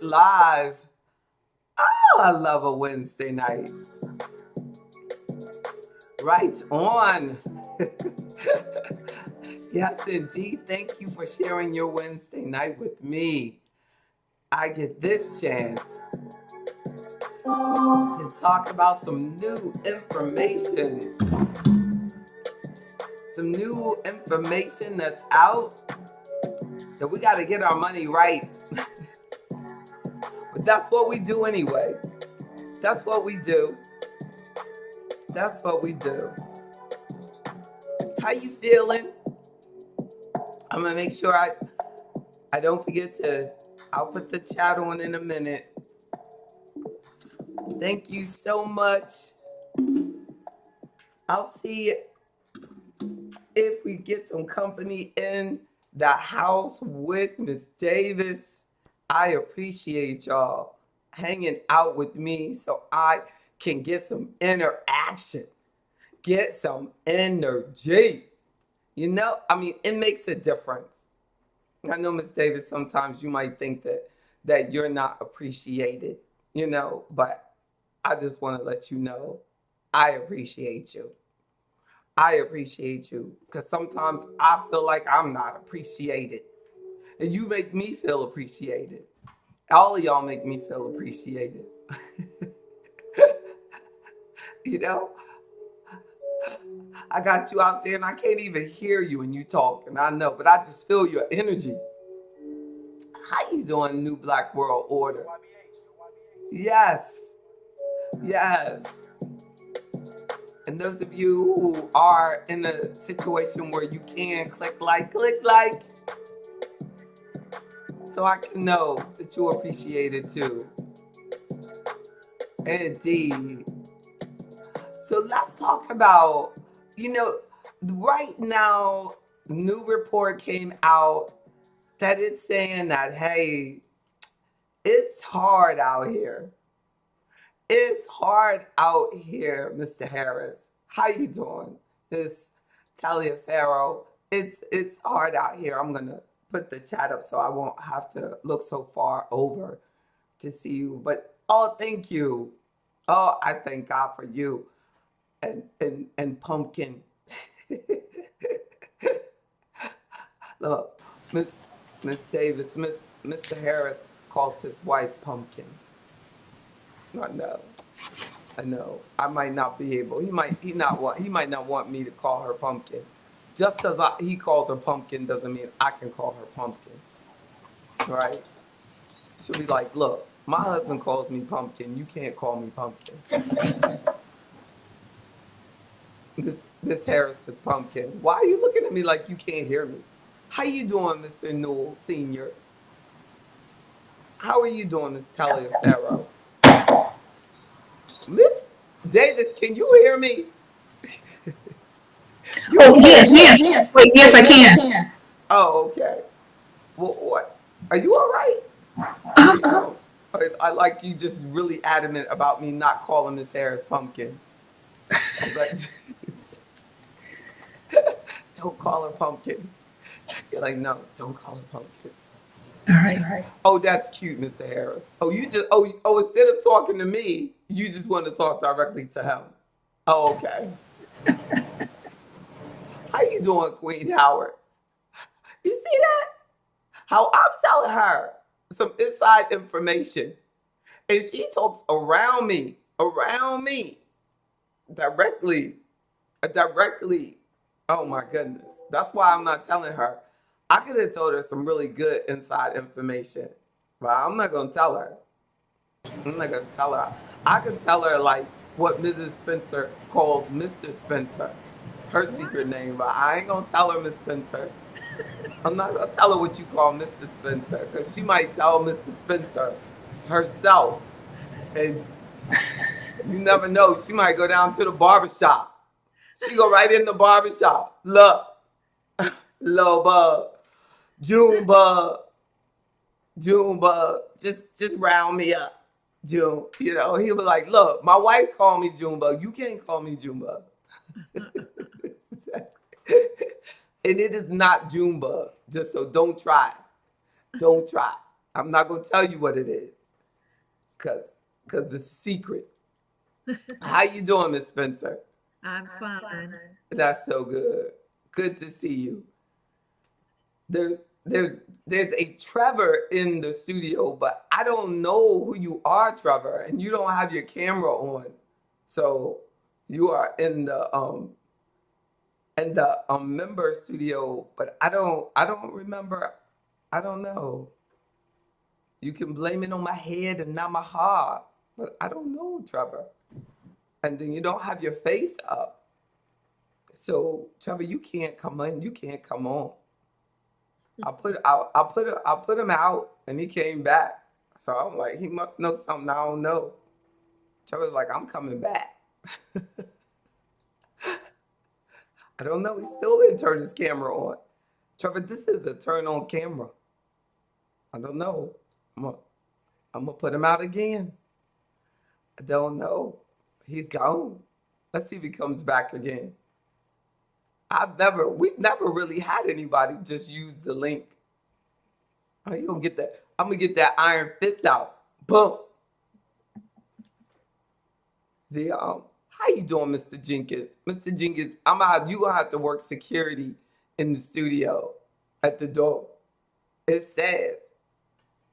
live. Oh, I love a Wednesday night. Right on. Yes, indeed. Thank you for sharing your Wednesday night with me. I get this chance to talk about some new information. Some new information that's out that we got to get our money right. But that's what we do anyway. That's what we do. That's what we do. How you feeling? I'm gonna make sure I don't forget to. I'll put the chat on in a minute. Thank you so much. I'll see if we get some company in the house with Miss Davis. I appreciate y'all hanging out with me so I can get some interaction, get some energy. You know, I mean, it makes a difference. I know, Miss Davis, sometimes you might think that you're not appreciated, you know, but I just want to let you know I appreciate you. I appreciate you because sometimes I feel like I'm not appreciated. And you make me feel appreciated. All of y'all make me feel appreciated. You know, I got you out there and I can't even hear you when you talk, and I know, but I just feel your energy. How you doing, New Black World Order? Yes, yes. And those of you who are in a situation where you can click like, so I can know that you appreciate it too. Indeed. So let's talk about, you know, right now, new report came out that it's saying that, hey, it's hard out here. It's hard out here, Mr. Harris. How you doing? It's Talia Farrow. It's hard out here. I'm gonna put the chat up so I won't have to look so far over to see you. But oh, thank you. Oh, I thank God for you and Pumpkin. Look, Miss Davis, Mr. Harris calls his wife Pumpkin. I know. I might not be able. He might not want me to call her Pumpkin. Just because he calls her Pumpkin doesn't mean I can call her Pumpkin, right? She'll be like, look, my husband calls me Pumpkin. You can't call me Pumpkin. This Harris is Pumpkin. Why are you looking at me like you can't hear me? How you doing, Mr. Newell Sr.? How are you doing, Miss Talia Farrow? Miss Davis, can you hear me? Oh, yes. Wait, yes, I can. Oh, okay. Well, what? Are you all right? You know, I like you just really adamant about me not calling Miss Harris Pumpkin. Like, don't call her Pumpkin. You're like, no, don't call her Pumpkin. All right. Oh, that's cute, Mr. Harris. Oh, you just instead of talking to me, you just want to talk directly to him. Oh, okay. How you doing, Queen Howard? You see that? How I'm telling her some inside information. And she talks around me, directly, directly. Oh my goodness. That's why I'm not telling her. I could have told her some really good inside information, but I'm not going to tell her. I'm not going to tell her. I can tell her like what Mrs. Spencer calls Mr. Spencer, her secret name, but I ain't going to tell her Miss Spencer. I'm not going to tell her what you call Mr. Spencer, because she might tell Mr. Spencer herself. And you never know. She might go down to the barbershop. She go right in the barbershop. Look, little bug, June bug, just round me up, June. You know, he'll be like, look, my wife called me Junebug. You can't call me Junebug. And it is not Junebug. Just so don't try. Don't try. I'm not gonna tell you what it is, cause it's a secret. How you doing, Miss Spencer? I'm fine. That's so good. Good to see you. There's there's a Trevor in the studio, but I don't know who you are, Trevor, and you don't have your camera on. So you are in the member studio, but I don't remember. I don't know. You can blame it on my head and not my heart, but I don't know, Trevor. And then you don't have your face up. So Trevor, you can't come in. You can't come on. I put him out, and he came back. So I'm like, he must know something I don't know. Trevor's like, I'm coming back. I don't know. He still didn't turn his camera on. Trevor, this is a turn on camera. I don't know. I'm gonna put him out again. I don't know. He's gone. Let's see if he comes back again. We've never really had anybody just use the link. Oh, you gonna get that? I'm gonna get that iron fist out. Boom. How you doing, Mr. Jenkins? Mr. Jenkins, you gonna have to work security in the studio at the door. It says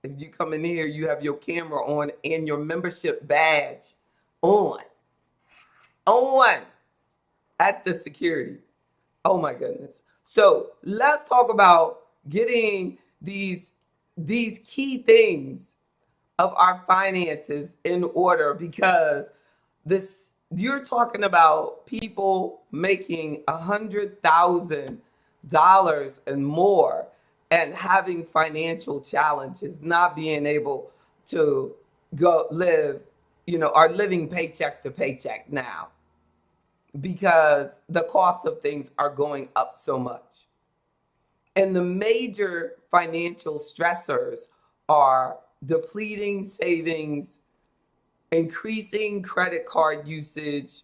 if you come in here, you have your camera on and your membership badge on at the security. Oh my goodness. So let's talk about getting these key things of our finances in order, because you're talking about people making $100,000 and more and having financial challenges, not being able to go live, are living paycheck to paycheck now because the cost of things are going up so much. And the major financial stressors are depleting savings, increasing credit card usage,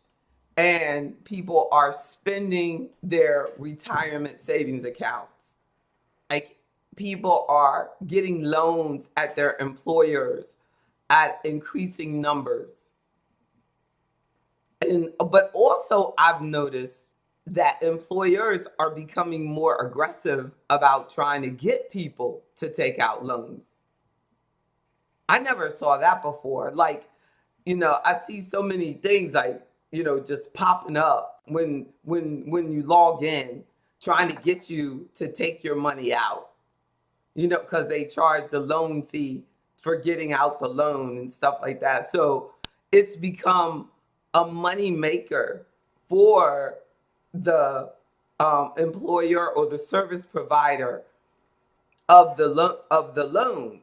and people are spending their retirement savings accounts. Like, people are getting loans at their employers at increasing numbers. But also I've noticed that employers are becoming more aggressive about trying to get people to take out loans. I never saw that before. Like, I see so many things like, just popping up when you log in, trying to get you to take your money out, because they charge the loan fee for getting out the loan and stuff like that. So it's become a money maker for the employer or the service provider of the loan,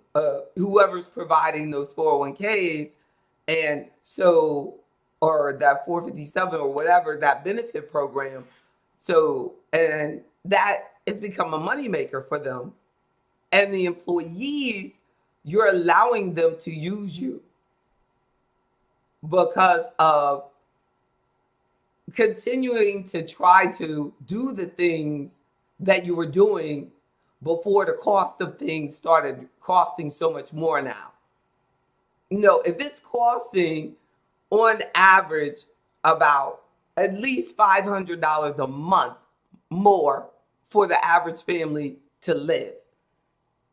whoever's providing those 401ks, and so, or that 457 or whatever, that benefit program. So, and that has become a moneymaker for them. And the employees, you're allowing them to use you because of continuing to try to do the things that you were doing before the cost of things started costing so much more now. If it's costing on average about at least $500 a month more for the average family to live,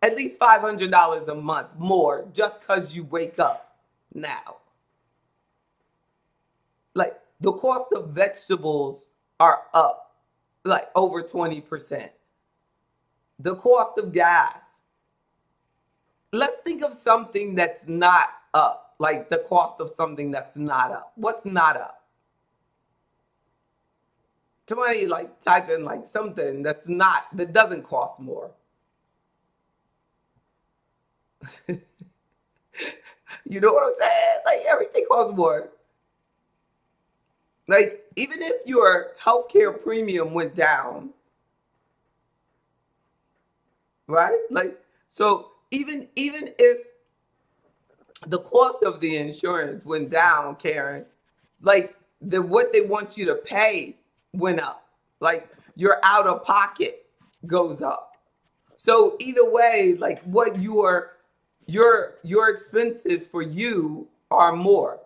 at least $500 a month more just because you wake up now. Like, the cost of vegetables are up like over 20%. The cost of gas. Let's think of something that's not up, like the cost of something that's not up. What's not up? Somebody like type in like something that doesn't cost more. You know what I'm saying? Like, everything costs more. Like, even if your healthcare premium went down, right? Like, so even if the cost of the insurance went down, Karen, like, what they want you to pay went up. Like, your out of pocket goes up. So either way, like, what you are your expenses for you are more.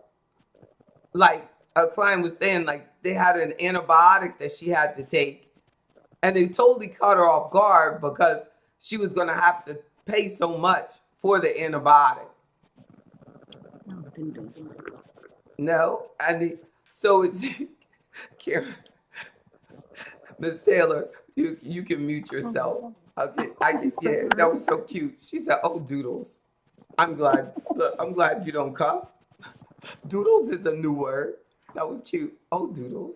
Like a client was saying, like they had an antibiotic that she had to take, and they totally caught her off guard because she was going to have to pay so much for the antibiotic. Oh, doodles. No, and so it's Karen, Miss Taylor. You can mute yourself. Okay, I can. Yeah, that was so cute. She said, "Oh, doodles." I'm glad. Look, I'm glad you don't cuss. Doodles is a new word. That was cute. Oh, doodles.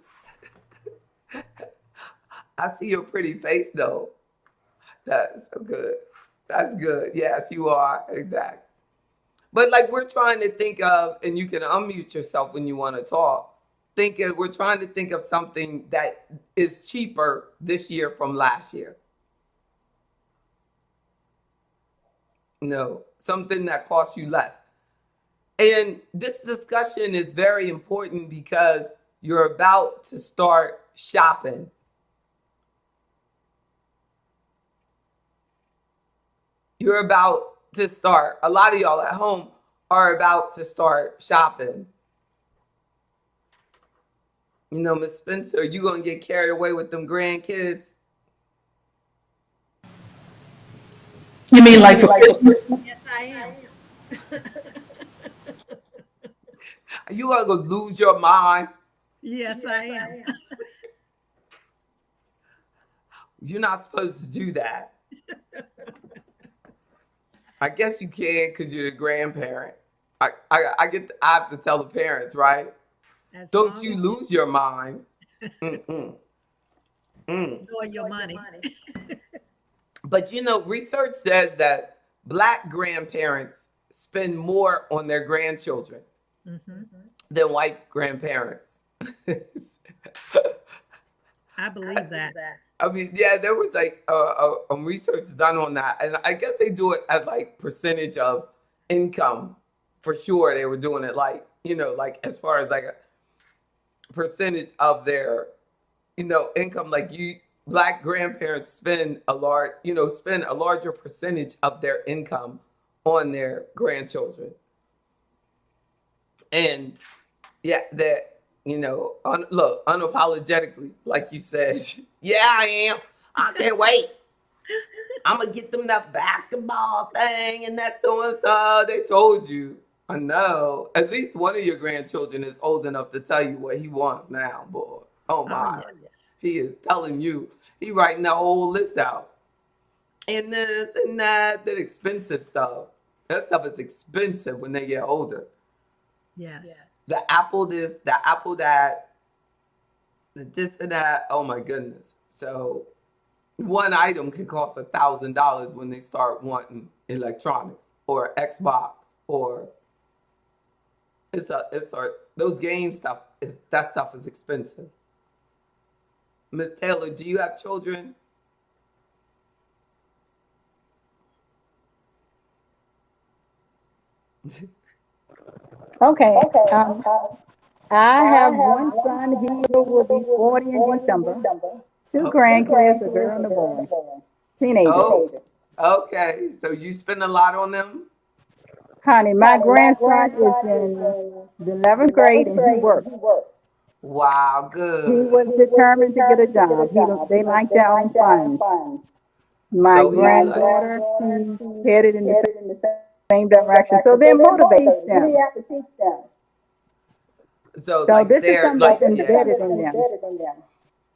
I see your pretty face though. That's so good. That's good. Yes, you are. Exactly. But like we're trying to think of, and you can unmute yourself when you want to talk. We're trying to think of something that is cheaper this year from last year. No, something that costs you less. And this discussion is very important because you're about to start shopping. You're about to start. A lot of y'all at home are about to start shopping. You know, Miss Spencer, you gonna get carried away with them grandkids? You mean like for Christmas? Yes, I am. You gonna go lose your mind? Yes, I am. You're not supposed to do that. I guess you can because you're the grandparent. I have to tell the parents, right? As Don't long you as lose your mind. Mm-mm. you Mm. enjoy your money. But you know, research says that black grandparents spend more on their grandchildren Hmm. than white grandparents. I believe that. I mean, yeah, there was like research done on that, and I guess they do it as like percentage of income. For sure, they were doing it like like as far as like a percentage of their income. Like black grandparents spend a larger percentage of their income on their grandchildren, and yeah, that look unapologetically, like you said, yeah, I am. I can't wait. I'm gonna get them that basketball thing and that so and so. They told you. I know. At least one of your grandchildren is old enough to tell you what he wants now, boy. Oh Oh, my. yes. He is telling you. He writing the whole list out. And this and that expensive stuff. That stuff is expensive when they get older. Yes. The apple this, the apple that, the this and that. Oh my goodness. So one item can cost $1,000 when they start wanting electronics or Xbox or it's those game stuff is that stuff is expensive. Miss Taylor, do you have children? Okay. I have one son. He will be 40 in December. Two Okay. grandkids, a girl and a boy. Teenagers. Oh, okay. So you spend a lot on them? Honey, my grandson is in the 11th grade and he works. Wow, He good. was determined to get a job. They like their own funds. My So he's like, granddaughter, she's headed in the same direction. So that motivates them. so So like this is they're something like that's yeah, embedded in them.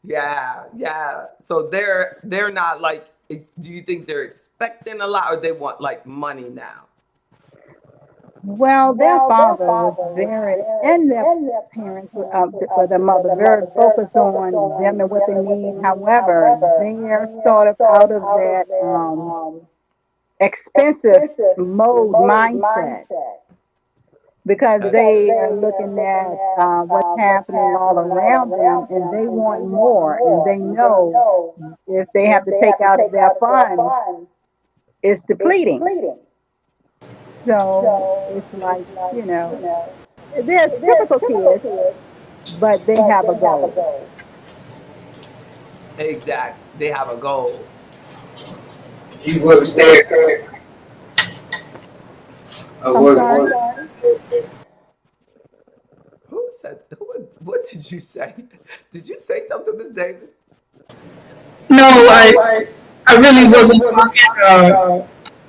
yeah, yeah. So they're not like. Do you think they're expecting a lot, or they want like money now? Well, their father was very, and their parents, or their mother, very focused on them and what they need. However, they are sort of out of that expensive mode mindset because That's they good. are looking at what's happening all around them, and they want more, and they know if they have to take out of their funds, it's depleting. So it's like, they're typical kids, but they have a goal. Exactly. They have a goal. You would have said I'm sorry. Who said? What did you say? Did you say something, Miss Davis? No, I really wasn't talking.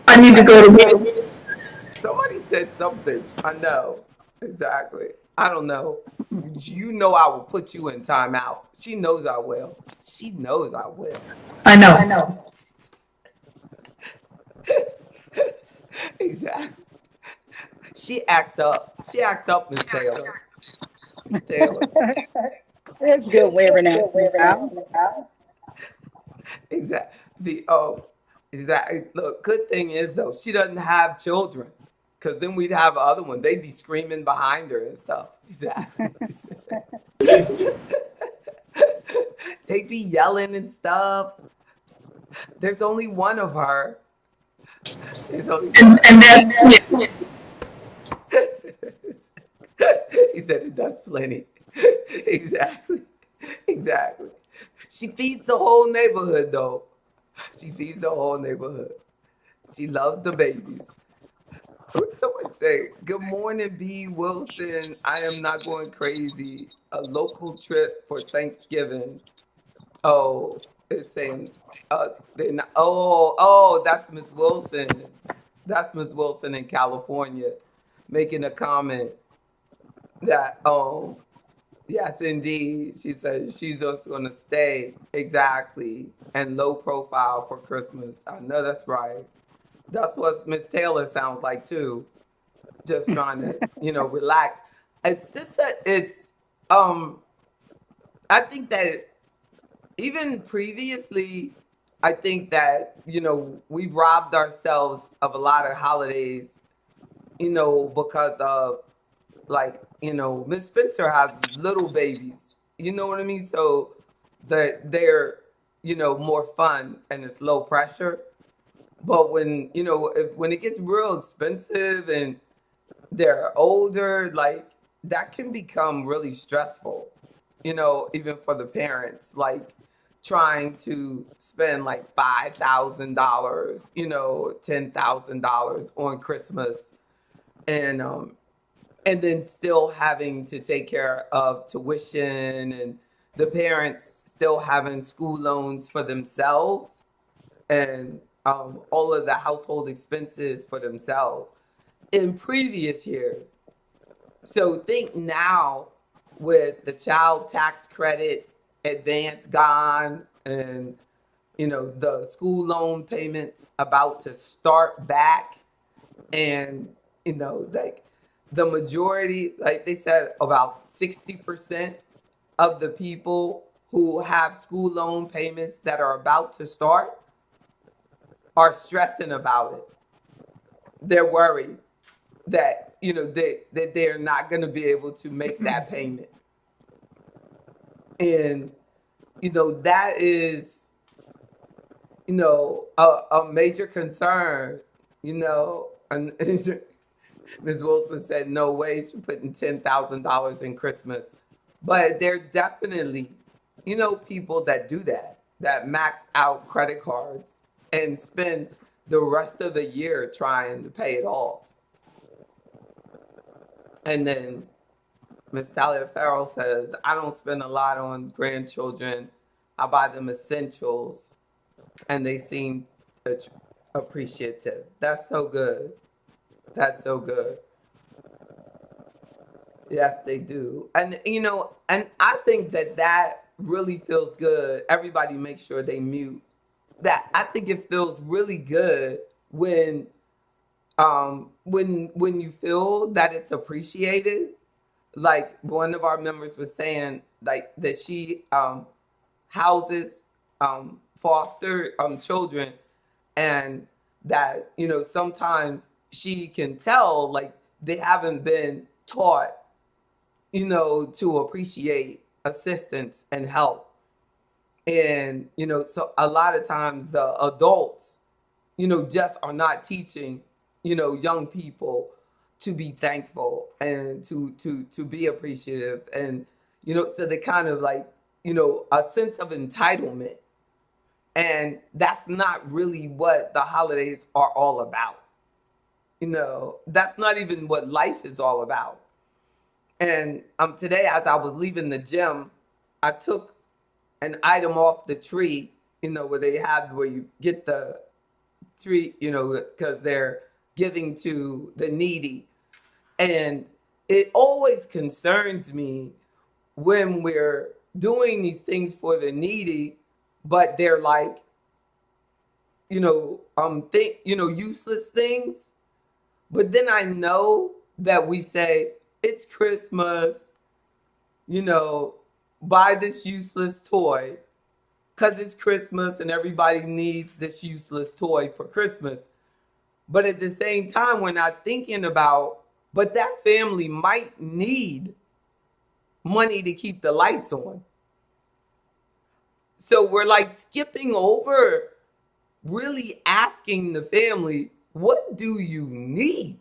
I need to go to bed. Somebody said something. I know exactly. I don't know. You know I will put you in timeout. She knows I will. She knows I will. I know. Exactly. She acts up. She acts up, Miss Taylor. Miss Taylor. It's good wearing out now. Exactly. The exactly. Look, good thing is though, she doesn't have children, because then we'd have other one. They'd be screaming behind her and stuff. Exactly. They'd be yelling and stuff. There's only one of her. There's only one. And that's it. He said it does plenty. Exactly. Exactly. She feeds the whole neighborhood though. She feeds the whole neighborhood. She loves the babies. What someone say? Good morning, B. Wilson. I am not going crazy. A local trip for Thanksgiving. Oh, it's saying, they're not, that's Miss Wilson. That's Miss Wilson in California making a comment that, yes, indeed. She said she's just going to stay exactly and low profile for Christmas. I know that's right. That's what Miss Taylor sounds like too. Just trying to, relax. It's just that um, I think that even previously, I think that, we've robbed ourselves of a lot of holidays, because of, like, Miss Spencer has little babies. You know what I mean? So they're more fun and it's low pressure. But when it gets real expensive and they're older, like that can become really stressful, even for the parents, like trying to spend like $5,000, $10,000 on Christmas, and then still having to take care of tuition and the parents still having school loans for themselves and all of the household expenses for themselves in previous years. So think now with the child tax credit advance gone and the school loan payments about to start back, and like the majority, like they said, about 60% of the people who have school loan payments that are about to start are stressing about it. They're worried that that they're not going to be able to make that payment, and that is a major concern. And Ms. Wilson said, "No way, she's putting $10,000 in Christmas," but there are definitely people that do that, that max out credit cards and spend the rest of the year trying to pay it off. And then Miss Talia Farrell says, I don't spend a lot on grandchildren. I buy them essentials and they seem appreciative. That's so good. That's so good. Yes, they do. And, and I think that really feels good. Everybody make sure they mute. That I think it feels really good when when you feel that it's appreciated. Like one of our members was saying, like that she houses foster children, and that sometimes she can tell like they haven't been taught to appreciate assistance and help, and so a lot of times the adults just are not teaching young people to be thankful and to be appreciative, and so they kind of like a sense of entitlement, and that's not really what the holidays are all about. That's not even what life is all about. And today, as I was leaving the gym, I took an item off the tree, where they have where you get the tree, because they're giving to the needy. And it always concerns me when we're doing these things for the needy, but they're like, useless things. But then I know that we say it's Christmas, buy this useless toy because it's Christmas and everybody needs this useless toy for Christmas. But at the same time, we're not thinking about, but that family might need money to keep the lights on. So we're like skipping over really asking the family, what do you need?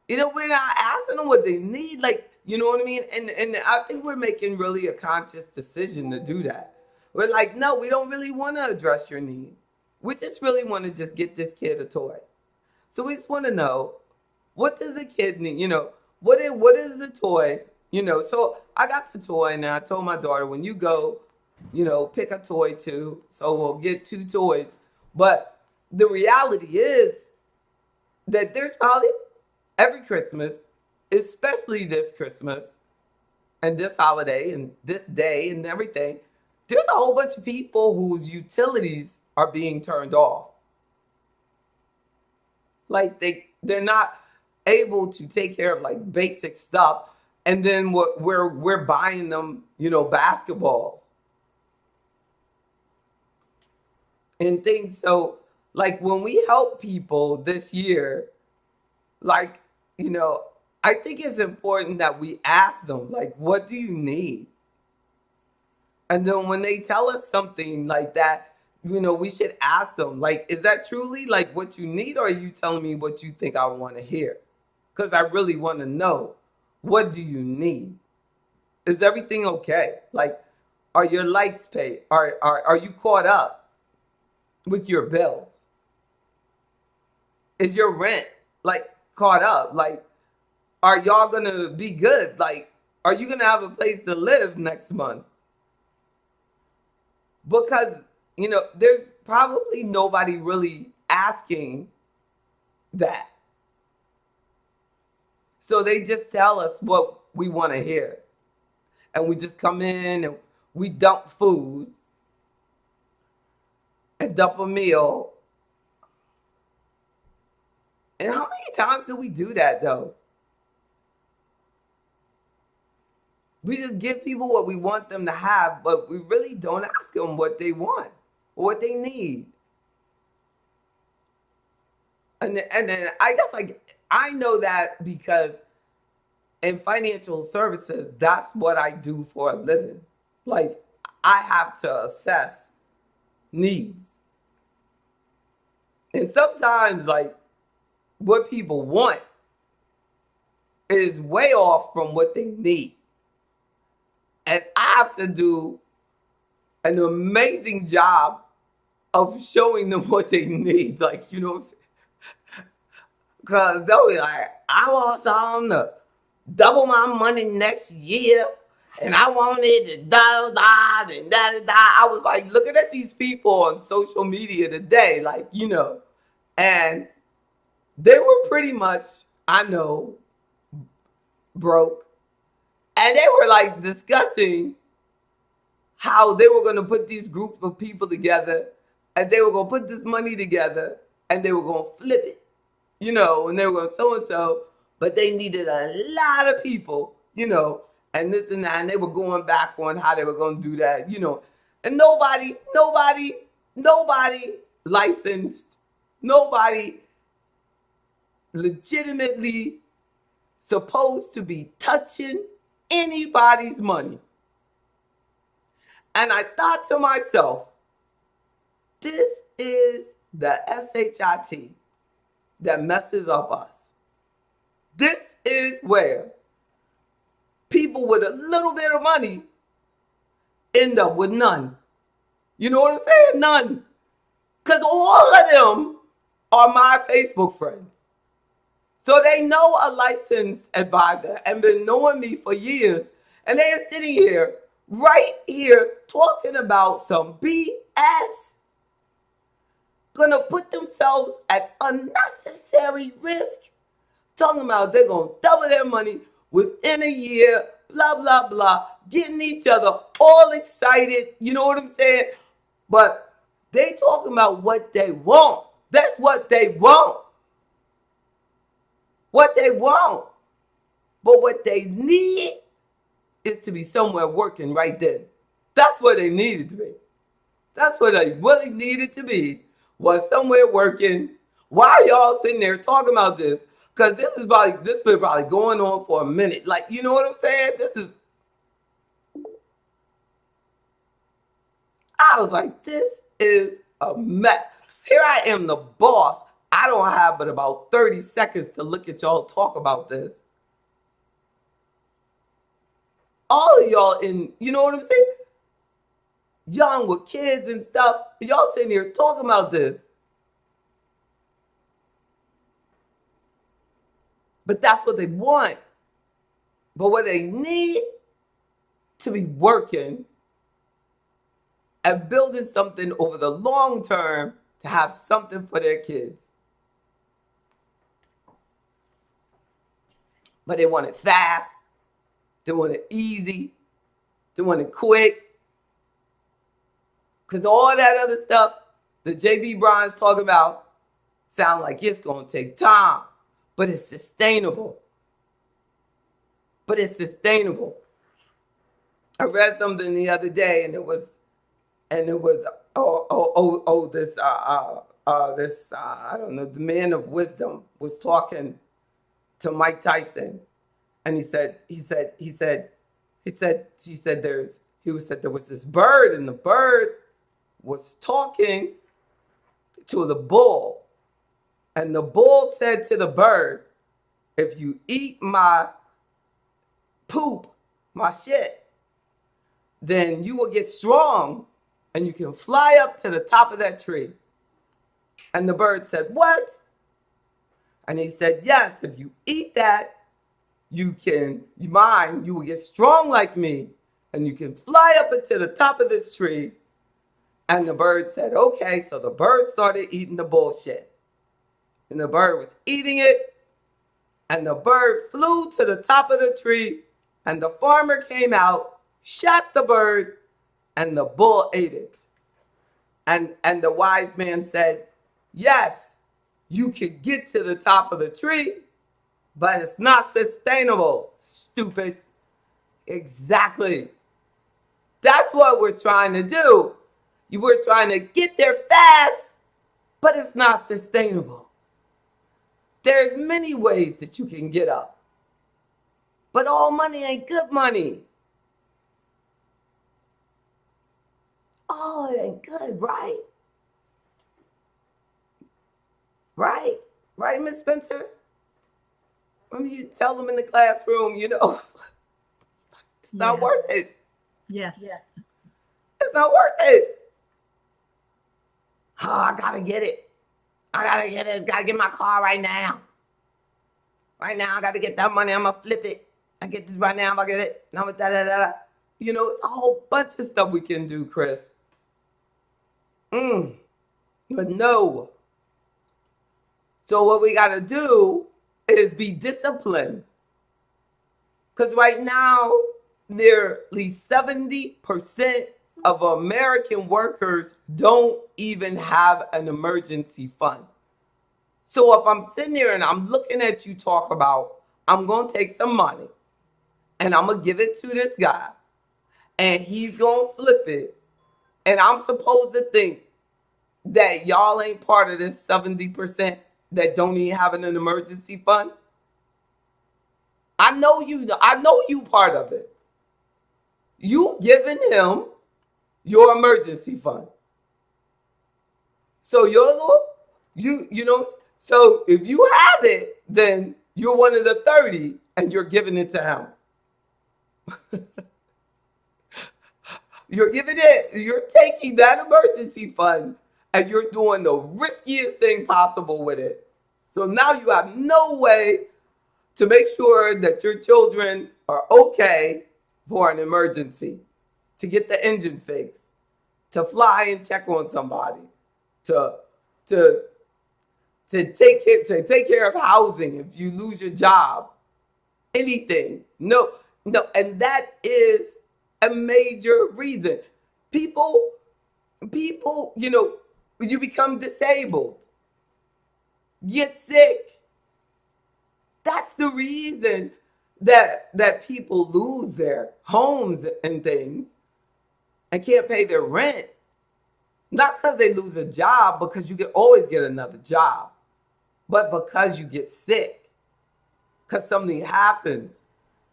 We're not asking them what they need. Like, you know what I mean? And I think we're making really a conscious decision to do that. We're like, no, we don't really want to address your need. We just really want to just get this kid a toy. So we just want to know, what does a kid need? What is the toy? So I got the toy and I told my daughter, when you go, pick a toy too. So we'll get 2 toys. But the reality is that there's probably every Christmas, especially this Christmas and this holiday and this day and everything, there's a whole bunch of people whose utilities are being turned off. Like they're not able to take care of like basic stuff, and then we're buying them, basketballs and things. So like when we help people this year, like, I think it's important that we ask them, like, what do you need? And then when they tell us something like that, we should ask them, like, is that truly like what you need, or are you telling me what you think I want to hear? Because I really want to know, what do you need? Is everything okay? Like, are your lights paid? Are you caught up with your bills? Is your rent like caught up? Like, are y'all gonna be good? Like, are you gonna have a place to live next month? Because there's probably nobody really asking that. So they just tell us what we want to hear. And we just come in and we dump food and dump a meal. And how many times do we do that, though? We just give people what we want them to have, but we really don't ask them what they want, what they need. And then I guess, like, I know that because in financial services, that's what I do for a living. Like, I have to assess needs. And sometimes, like, what people want is way off from what they need. And I have to do an amazing job of showing them what they need. Like, what I'm saying? Because they'll be like, I want something to double my money next year. And I wanted to da and da. I was like looking at these people on social media today, like, and they were pretty much, I know, broke. And they were like discussing how they were going to put these groups of people together, and they were going to put this money together, and they were going to flip it, and they were going to so-and-so, but they needed a lot of people, and this and that, and they were going back on how they were going to do that, and nobody licensed, nobody legitimately supposed to be touching anybody's money. And I thought to myself, this is the SHIT that messes up us. This is where people with a little bit of money end up with none. You know what I'm saying? None. Because all of them are my Facebook friends. So they know a licensed advisor and been knowing me for years. And they are sitting here, right here, talking about some BS. Gonna put themselves at unnecessary risk. Talking about they're gonna double their money within a year, blah, blah, blah. Getting each other all excited. You know what I'm saying? But they talking about what they want. That's what they want. What they want. But what they need is to be somewhere working right then. That's what they needed to be. That's what they really needed to be, was somewhere working. Why are y'all sitting there talking about this? Because this been probably going on for a minute. Like, you know what I'm saying? I was like, this is a mess. Here I am, the boss. I don't have but about 30 seconds to look at y'all talk about this. All of y'all you know what I'm saying? Young with kids and stuff. Y'all sitting here talking about this. But that's what they want. But what they need to be working and building something over the long term to have something for their kids. But they want it fast. They want it easy. They want it quick. Because all that other stuff that J.B. Brian's talking about sound like it's going to take time. But it's sustainable. I read something the other day, and it was I don't know, the man of wisdom was talking to Mike Tyson, and he said there was this bird, and the bird was talking to the bull, and the bull said to the bird, if you eat my poop, my shit, then you will get strong and you can fly up to the top of that tree. And the bird said, what? And he said, yes, if you eat that, you will get strong like me and you can fly up into the top of this tree. And the bird said, okay. So the bird started eating the bullshit. And the bird was eating it. And the bird flew to the top of the tree. And the farmer came out, shot the bird, and the bull ate it. And the wise man said, yes, you can get to the top of the tree, but it's not sustainable, stupid. Exactly. That's what we're trying to do. We're trying to get there fast, but it's not sustainable. There's many ways that you can get up. But all money ain't good money. Oh, it ain't good, right? Right, Miss Spencer? When you tell them in the classroom, it's not worth it. Yes. It's not worth it. Oh, I gotta get it. Gotta get my car right now. Right now, I gotta get that money. I'm gonna flip it. I get this right now. I'm gonna get it. Now, da-da-da-da. It's a whole bunch of stuff we can do, Chris. But no. So what we got to do is be disciplined. Because right now, nearly 70% of American workers don't even have an emergency fund. So if I'm sitting here and I'm looking at you talk about, I'm going to take some money and I'm going to give it to this guy and he's going to flip it. And I'm supposed to think that y'all ain't part of this 70% that don't even have an emergency fund. I know you part of it. You giving him your emergency fund. So so if you have it, then you're one of the 30 and you're giving it to him. You're taking that emergency fund and you're doing the riskiest thing possible with it. So now you have no way to make sure that your children are okay for an emergency, to get the engine fixed, to fly and check on somebody, to to take care of housing if you lose your job, anything. No, no, and that is a major reason. People, people, you become disabled, get sick. That's the reason that people lose their homes and things and can't pay their rent. Not because they lose a job, because you can always get another job, but because you get sick, because something happens.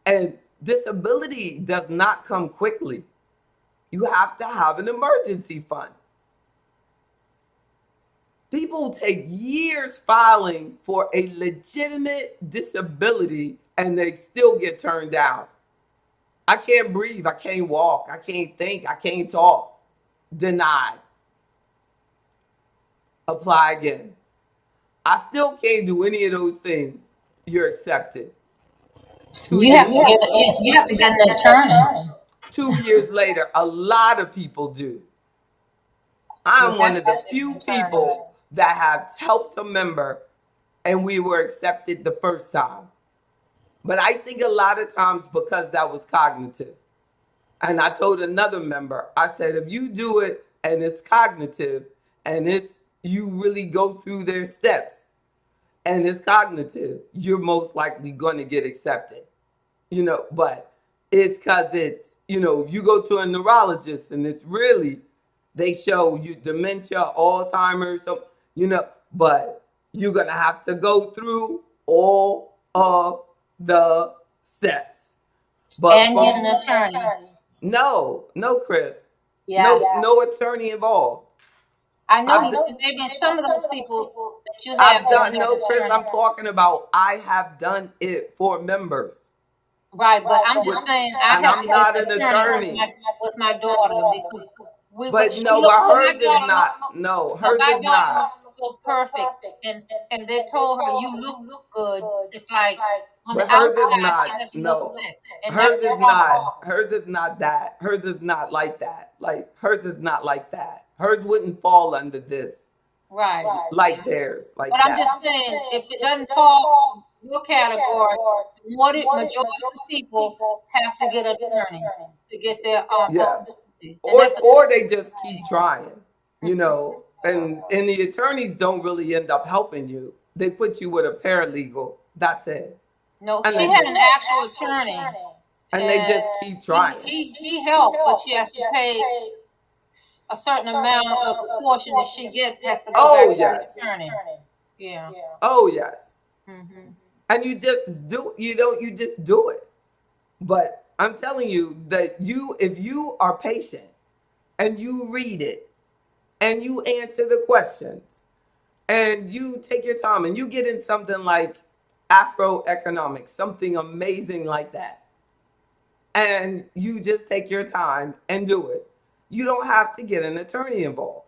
And disability does not come quickly. You have to have an emergency fund. People take years filing for a legitimate disability and they still get turned down. I can't breathe, I can't walk, I can't think, I can't talk. Denied. Apply again. I still can't do any of those things. You're accepted. You have to get an attorney. 2 years later, a lot of people do. I'm one of the few people that have helped a member and we were accepted the first time. But I think a lot of times because that was cognitive. And I told another member, I said, if you do it and it's cognitive and you really go through their steps and it's cognitive, you're most likely going to get accepted. But it's because you go to a neurologist and it's really, they show you dementia, Alzheimer's, but you're going to have to go through all of the steps. But and get an attorney. No, Chris. Yeah. No attorney involved. I know maybe some of those people that you have done. No, Chris, I'm talking about I have done it for members. Right, but I'm just saying I have I'm not an attorney with my daughter because hers is not. No, hers is not. Looks so perfect, and they told her you look good. It's like on but the hers outside, is not. she No, sick. And hers is not. Hers is not that. Hers is not like that. Like hers is not like that. Hers wouldn't fall under this. Right. Like theirs. Like but that. I'm just saying, if it doesn't fall your category, majority of people have to get an attorney to get their disability. Or they just keep trying, and the attorneys don't really end up helping you. They put you with a paralegal. That's it. No, she had an actual attorney. And they just keep trying. He helped, but she has to pay a certain amount of the portion that she gets has to go back to the attorney. Yeah. Oh yes. Mm-hmm. And you just do it. But I'm telling you that if you are patient and you read it and you answer the questions and you take your time and you get in something like Afroeconomics, something amazing like that, and you just take your time and do it, you don't have to get an attorney involved.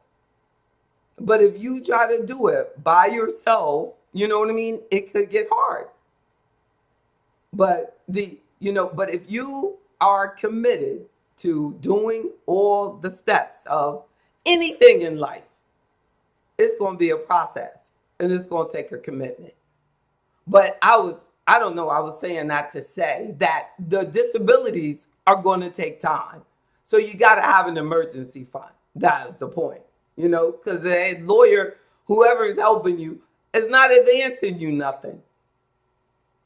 But if you try to do it by yourself, you know what I mean? It could get hard. But but if you are committed to doing all the steps of anything in life, it's going to be a process and it's going to take a commitment. But I was saying that to say that the disabilities are going to take time. So you got to have an emergency fund. That is the point, because the lawyer, whoever is helping you, is not advancing you nothing.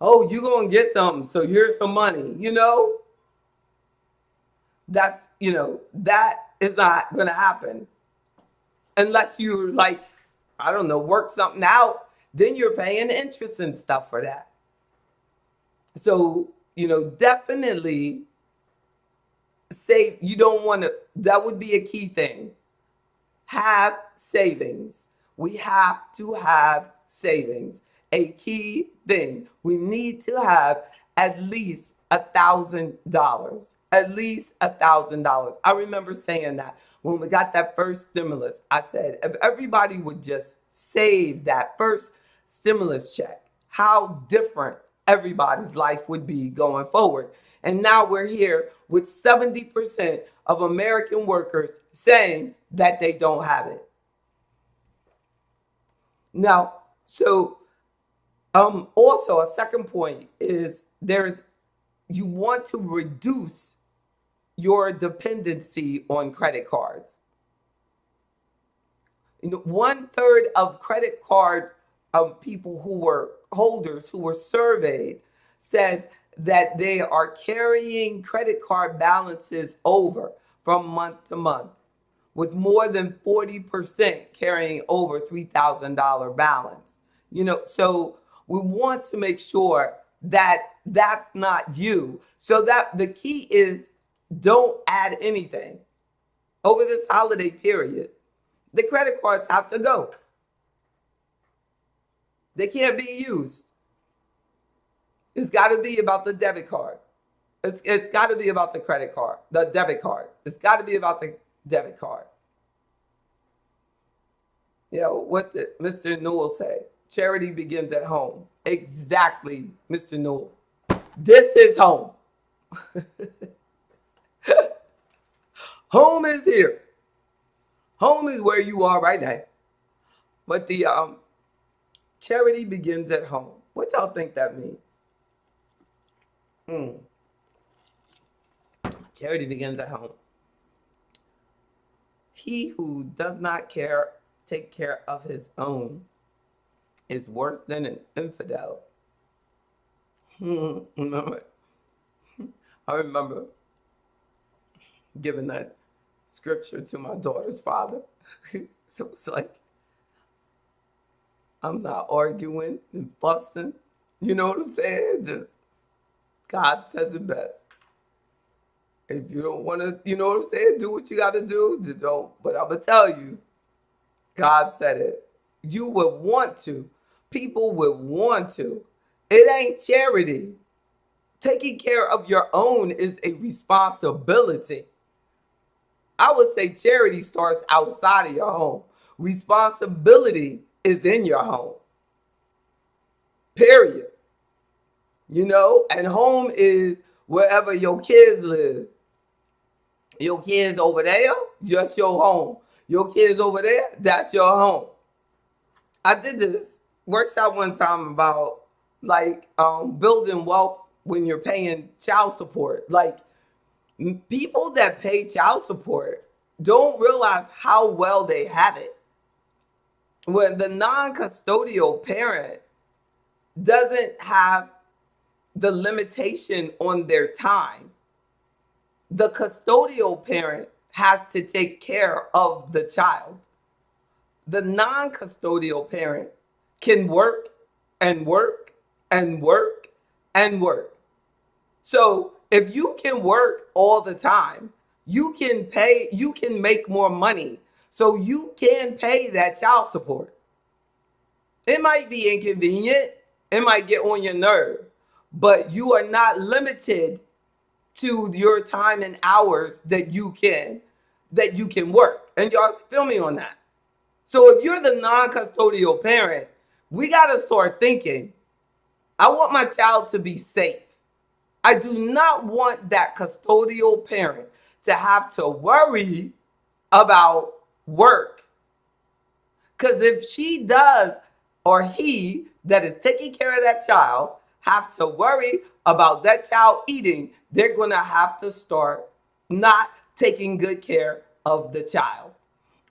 Oh, you're going to get something, so here's some money, That's, that is not going to happen. Unless you, work something out, then you're paying interest and stuff for that. So, definitely save. You don't want to, that would be a key thing. Have savings. We have to have savings. A key thing. We need to have at least $1,000. At least $1,000. I remember saying that when we got that first stimulus. I said, if everybody would just save that first stimulus check, how different everybody's life would be going forward. And now we're here with 70% of American workers saying that they don't have it. Now, so also a second point is you want to reduce your dependency on credit cards. 1/3 of credit card people who were holders who were surveyed said that they are carrying credit card balances over from month to month, with more than 40% carrying over $3,000 balance. So we want to make sure that that's not you. So that the key is, don't add anything. Over this holiday period, the credit cards have to go. They can't be used. It's got to be about the debit card. It's got to be about the credit card, the debit card. It's got to be about the debit card. What did Mr. Newell say? Charity begins at home. Exactly, Mr. Newell. This is home. Home is here. Home is where you are right now. But the charity begins at home. What y'all think that means? Charity begins at home. He who does not take care of his own is worse than an infidel. I remember giving that scripture to my daughter's father. So it's like, I'm not arguing and fussing. You know what I'm saying? Just, God says it best. If you don't want to, you know what I'm saying? Do what you got to do. Just don't. But I'm going to tell you, God said it. You would want to. People would want to. It ain't charity. Taking care of your own is a responsibility. I would say charity starts outside of your home. Responsibility is in your home. Period. And home is wherever your kids live. Your kids over there, that's your home. Your kids over there, that's your home. I did this workshop one time about building wealth when you're paying child support. People that pay child support don't realize how well they have it. When the non-custodial parent doesn't have the limitation on their time, the custodial parent has to take care of the child. The non-custodial parent can work and work and work and work. So if you can work all the time, you can make more money. So you can pay that child support. It might be inconvenient. It might get on your nerve, but you are not limited to your time and hours that you can work. And y'all feel me on that. So if you're the non-custodial parent, we got to start thinking, I want my child to be safe. I do not want that custodial parent to have to worry about work. Because if she does, or he that is taking care of that child have to worry about that child eating, they're going to have to start not taking good care of the child.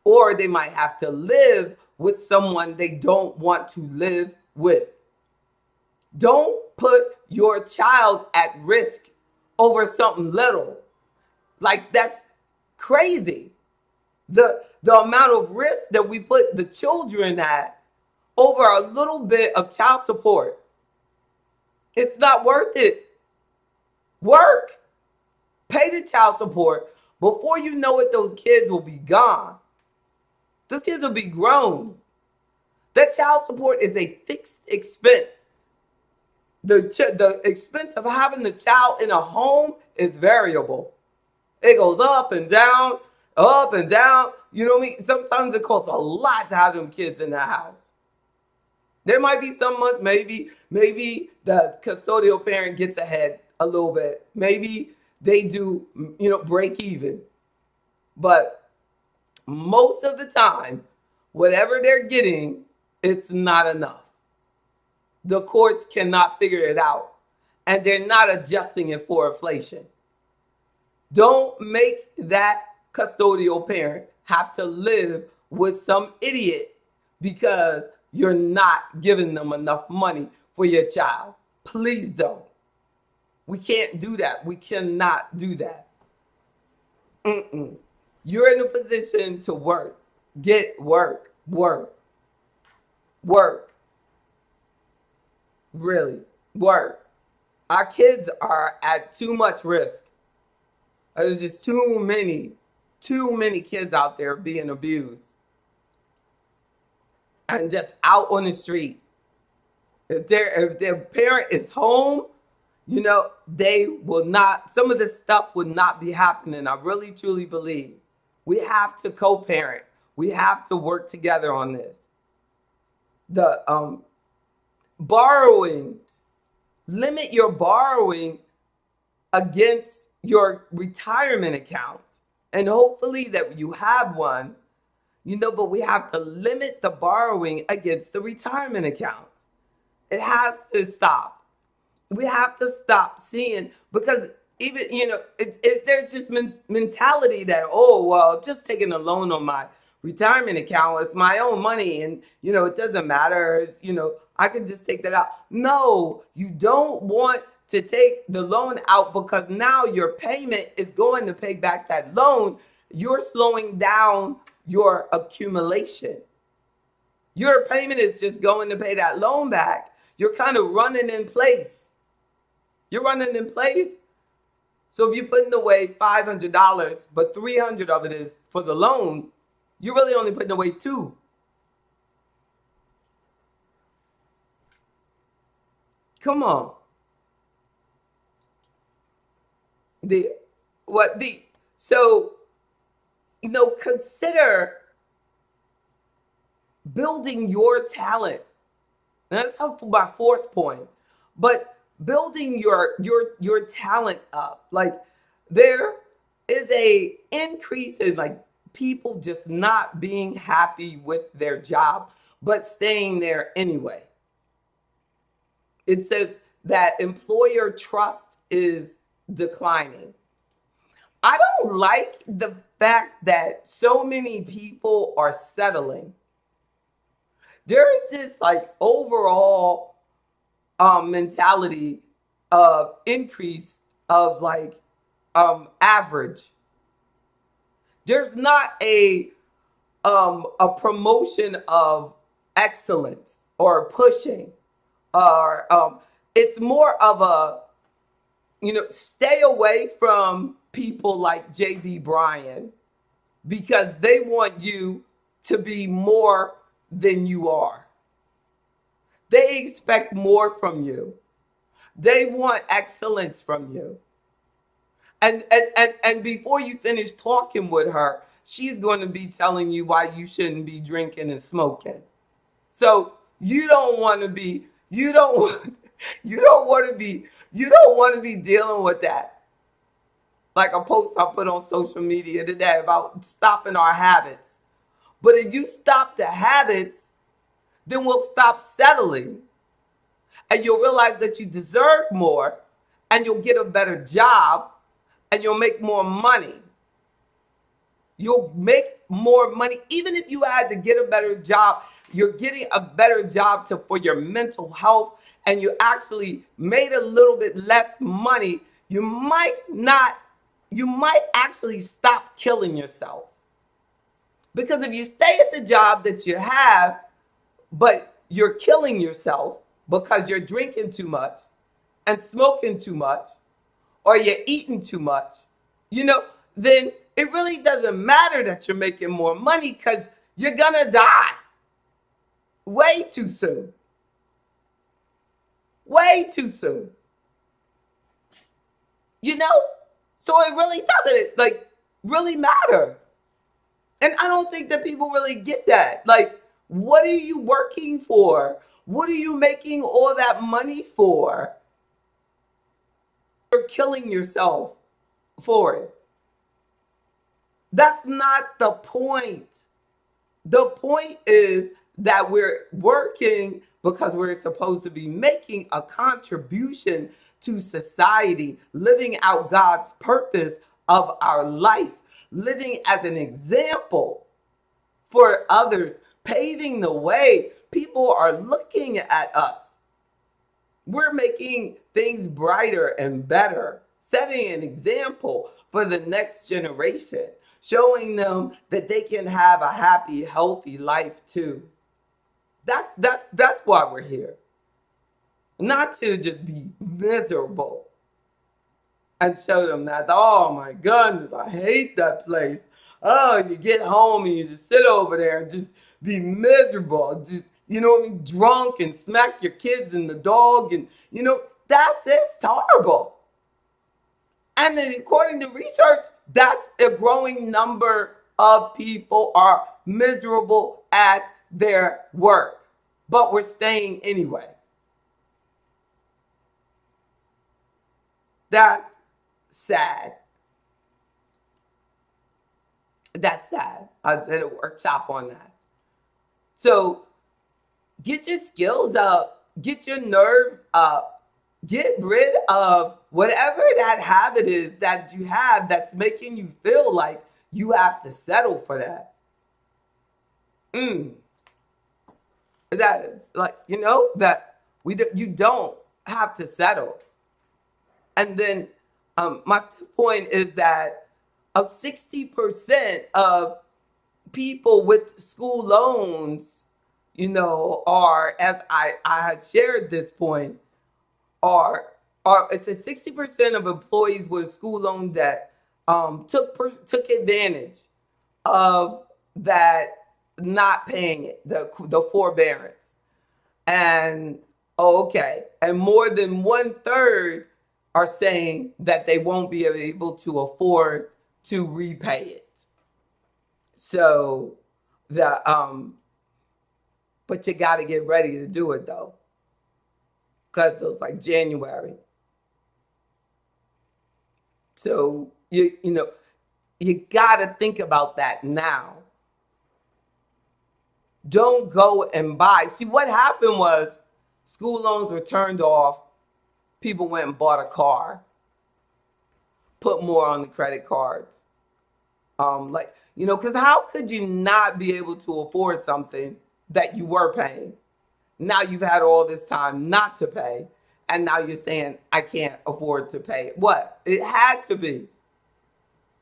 Or they might have to live with someone they don't want to live with. Don't put your child at risk over something little. That's crazy. The amount of risk that we put the children at over a little bit of child support. It's not worth it. Work. Pay the child support. Before you know it, those kids will be gone. Those kids will be grown. That child support is a fixed expense. The expense of having the child in a home is variable. It goes up and down, up and down. You know what I mean? Sometimes it costs a lot to have them kids in the house. There might be some months, maybe the custodial parent gets ahead a little bit. Maybe they do, break even. But most of the time, whatever they're getting, it's not enough. The courts cannot figure it out, and they're not adjusting it for inflation. Don't make that custodial parent have to live with some idiot because you're not giving them enough money for your child. Please don't. We can't do that. We cannot do that. You're in a position to work. Get work. Really, work. Our kids are at too much risk. There's just too many kids out there being abused and just out on the street. If their parent is home, they will not, some of this stuff would not be happening. I really, truly believe we have to co-parent. We have to work together on this. The borrowing, limit your borrowing against your retirement accounts. And hopefully that you have one, but we have to limit the borrowing against the retirement accounts. It has to stop. We have to stop seeing, because even, there's this mentality that, oh, well, just taking a loan on my retirement account, it's my own money, and, it doesn't matter, I can just take that out. No, you don't want to take the loan out because now your payment is going to pay back that loan. You're slowing down your accumulation. Your payment is just going to pay that loan back. You're kind of running in place. You're running in place. So if you're putting away $500, but $300 of it is for the loan, you're really only putting away $200. Come on. So consider building your talent. And that's helpful. My fourth point. But building your talent up. Like, there is a increase in people just not being happy with their job, but staying there anyway. It says that employer trust is declining. I don't like the fact that so many people are settling. There is this overall mentality of increase of average. There's not a promotion of excellence or pushing, or it's more of a stay away from people like J.B. Bryan because they want you to be more than you are. They expect more from you. They want excellence from you. And before you finish talking with her, she's going to be telling you why you shouldn't be drinking and smoking. So you don't want to be dealing with that. Like a post I put on social media today about stopping our habits. But if you stop the habits, then we'll stop settling. And you'll realize that you deserve more, and you'll get a better job, and you'll make more money. You'll make more money. Even if you had to get a better job, you're getting a better job for your mental health, and you actually made a little bit less money. You might actually stop killing yourself. Because if you stay at the job that you have, but you're killing yourself because you're drinking too much and smoking too much, or you're eating too much, then it really doesn't matter that you're making more money because you're going to die way too soon. Way way too soon. You know? So it really doesn't like really matter. And I don't think that people really get that. Like, what are you working for? What are you making all that money for? You're killing yourself for it. That's not the point. The point is that we're working because we're supposed to be making a contribution to society, living out God's purpose of our life, living as an example for others, paving the way. People are looking at us. We're making things brighter and better, setting an example for the next generation, showing them that they can have a happy, healthy life too. That's why we're here. Not to just be miserable and show them that, oh my goodness, I hate that place. Oh, you get home and you just sit over there and just be miserable. Just, you know what I mean, drunk and smack your kids and the dog. And, you know, that's it. It's horrible. And then according to research, that's a growing number of people are miserable at their work. But we're staying anyway. That's sad. That's sad. I did a workshop on that. So get your skills up, get your nerve up, get rid of whatever that habit is that you have that's making you feel like you have to settle for that. That is like, you know, that you don't have to settle. And then my point is that of 60% of people with school loans, you know, are, as I had shared this point, are it's a 60% of employees with school loan debt took advantage of that, not paying it, the forbearance. And okay, and more than 1/3 are saying that they won't be able to afford to repay it. So but you got to get ready to do it though, because it's like January. So you know you got to think about that now. Don't go and buy. See, what happened was school loans were turned off. People went and bought a car, put more on the credit cards. Like, you know, because how could you not be able to afford something that you were paying? Now you've had all this time not to pay, and now you're saying, I can't afford to pay. What? It had to be.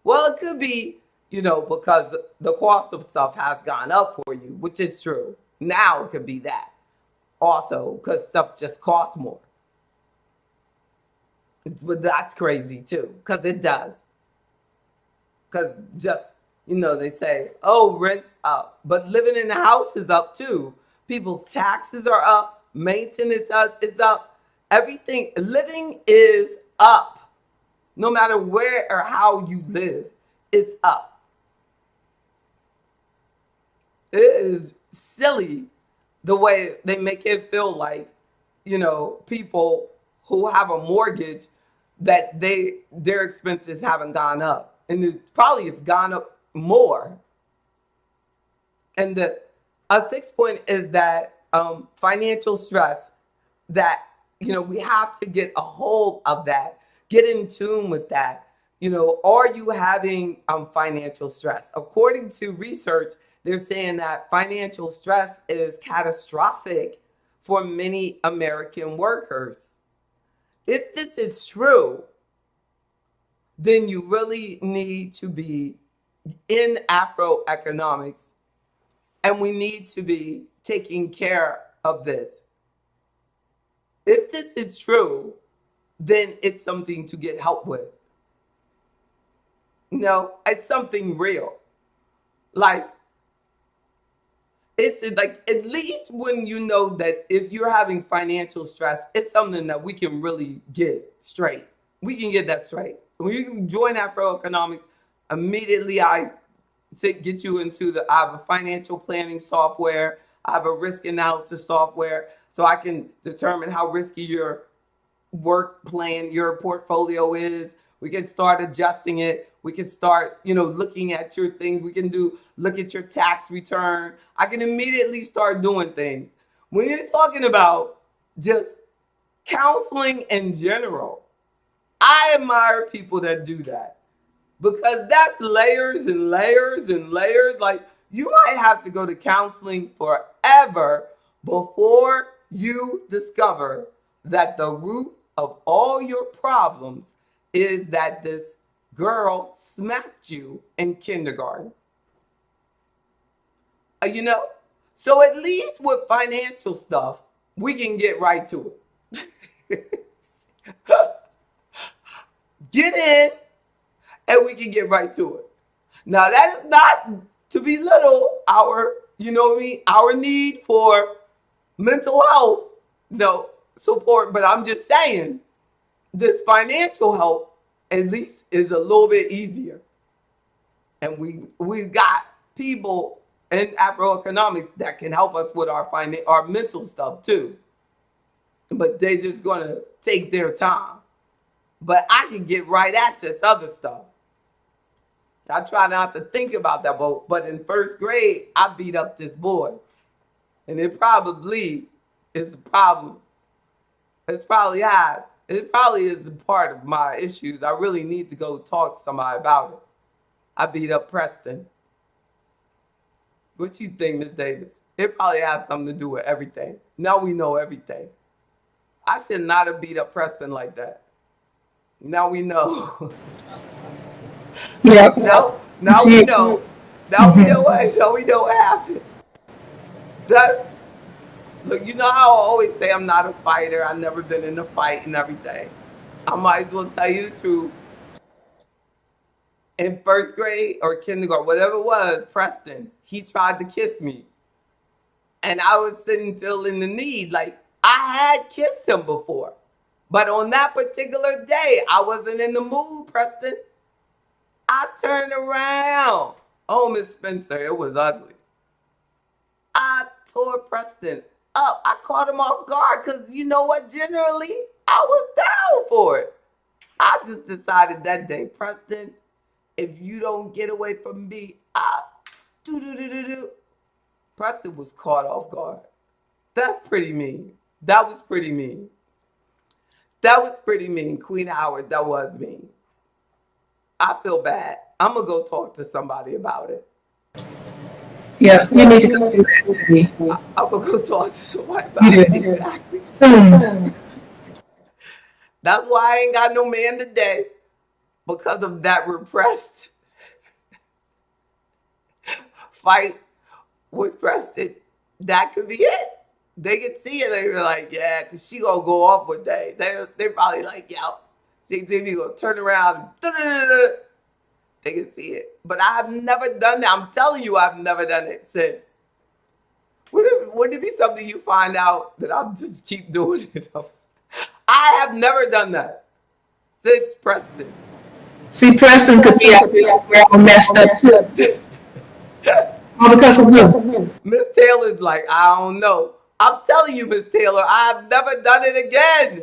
Well, it could be, you know, because the cost of stuff has gone up for you, which is true. Now it could be that. Also, because stuff just costs more. But that's crazy too, because it does. Because just, you know, they say, oh, rent's up. But living in the house is up too. People's taxes are up. Maintenance is up. Everything, living is up. No matter where or how you live, it's up. It is silly the way they make it feel like, you know, people who have a mortgage, that their expenses haven't gone up, and it probably have gone up more. And the sixth point is that financial stress, that, you know, we have to get a hold of that, get in tune with that. You know, are you having financial stress? According to research, they're saying that financial stress is catastrophic for many American workers. If this is true, then you really need to be in Afroeconomics, and we need to be taking care of this. If this is true, then it's something to get help with. You know, it's something real. Like, it's like, at least when you know that if you're having financial stress, it's something that we can really get straight. We can get that straight. When you join Afro Economics, immediately I get you into I have a financial planning software. I have a risk analysis software, so I can determine how risky your work plan, your portfolio is. We can start adjusting it. We can start, looking at your things. We can look at your tax return. I can immediately start doing things. When you're talking about just counseling in general, I admire people that do that, because that's layers and layers and layers. Like, you might have to go to counseling forever before you discover that the root of all your problems is that this girl smacked you in kindergarten. You know? So at least with financial stuff, we can get right to it. Get in, and we can get right to it. Now, that is not to belittle our need for mental health, no support, but I'm just saying this financial help at least is a little bit easier. And we've got people in Afro economics that can help us with our mental stuff too. But they're just gonna take their time. But I can get right at this other stuff. I try not to think about that, but in first grade, I beat up this boy. And it probably is a problem. It probably is a part of my issues. I really need to go talk to somebody about it. I beat up Preston. What you think, Miss Davis? It probably has something to do with everything. Now we know everything. I should not have beat up Preston like that. Now we know. Yep. Now we know. Now we know what happened. Look, you know how I always say I'm not a fighter. I've never been in a fight and everything. I might as well tell you the truth. In first grade or kindergarten, whatever it was, Preston, he tried to kiss me. And I was sitting feeling the need. Like, I had kissed him before. But on that particular day, I wasn't in the mood, Preston. I turned around. Oh, Miss Spencer, it was ugly. I tore Preston up. I caught him off guard because you know what? Generally, I was down for it. I just decided that day, Preston, if you don't get away from me, do. Preston was caught off guard. That's pretty mean. That was pretty mean. That was pretty mean, Queen Howard. That was mean. I feel bad. I'm going to go talk to somebody about it. Yeah, you need to go do that. I'm going to go talk to somebody about it. Exactly. Soon. That's why I ain't got no man today, because of that repressed fight with Preston. That could be it. They could see it. They were like, yeah, because she going to go off one day. They're probably like, yo, see Jimmy going to turn around and they can see it. But I have never done that. I'm telling you, I've never done it since. Would it be something you find out that I'll just keep doing it? I have never done that since Preston. See, Preston could be out there all messed up too. All because of you. Miss Taylor's like, I don't know. I'm telling you, Miss Taylor, I've never done it again.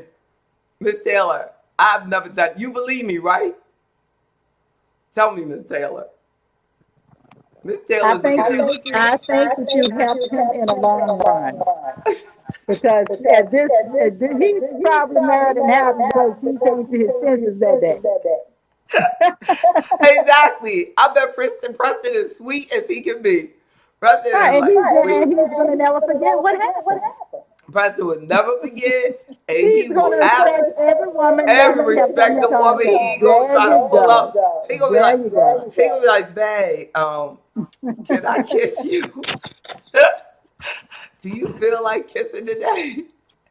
Miss Taylor, I've never done it. You believe me, right? Tell me, Miss Taylor. Miss Taylor, I think that you helped him in the long run. Because he's probably married and happy because he came to his senses that day. Exactly. I bet Preston is sweet as he can be. Preston Right, is like and sweet. he's going to never forget what happened. Preston would never forget, and He's he going will to ask respect every woman. every respect the woman. He gonna try to pull up. He gonna be like, babe, can I kiss you? Do you feel like kissing today?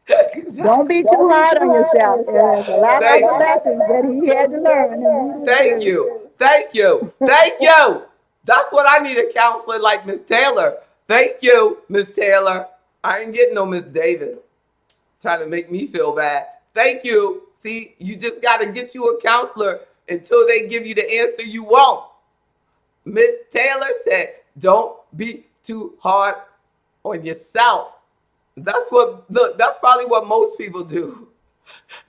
Exactly. Don't be too hard on yourself. There's a lot of lessons that he had to learn. Thank you. That's what I need, a counselor like Miss Taylor. Thank you, Miss Taylor. I ain't getting no Miss Davis. Trying to make me feel bad. Thank you. See, you just got to get you a counselor until they give you the answer you want. Miss Taylor said, don't be too hard on yourself. That's what, look, that's probably what most people do.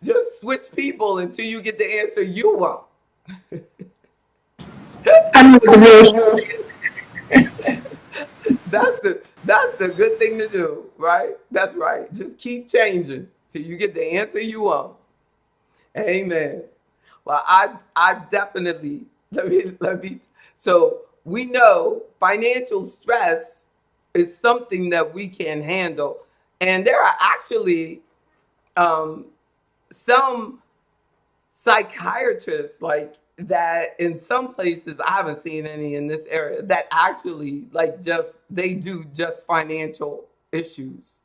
Just switch people until you get the answer you want. I know what the real That's the good thing to do, right? That's right. Just keep changing till you get the answer you want. Amen. Well, I definitely let me so we know financial stress is something that we can handle. And there are actually um, some psychiatrists like that in some places. I haven't seen any in this area that actually like just they do just financial issues.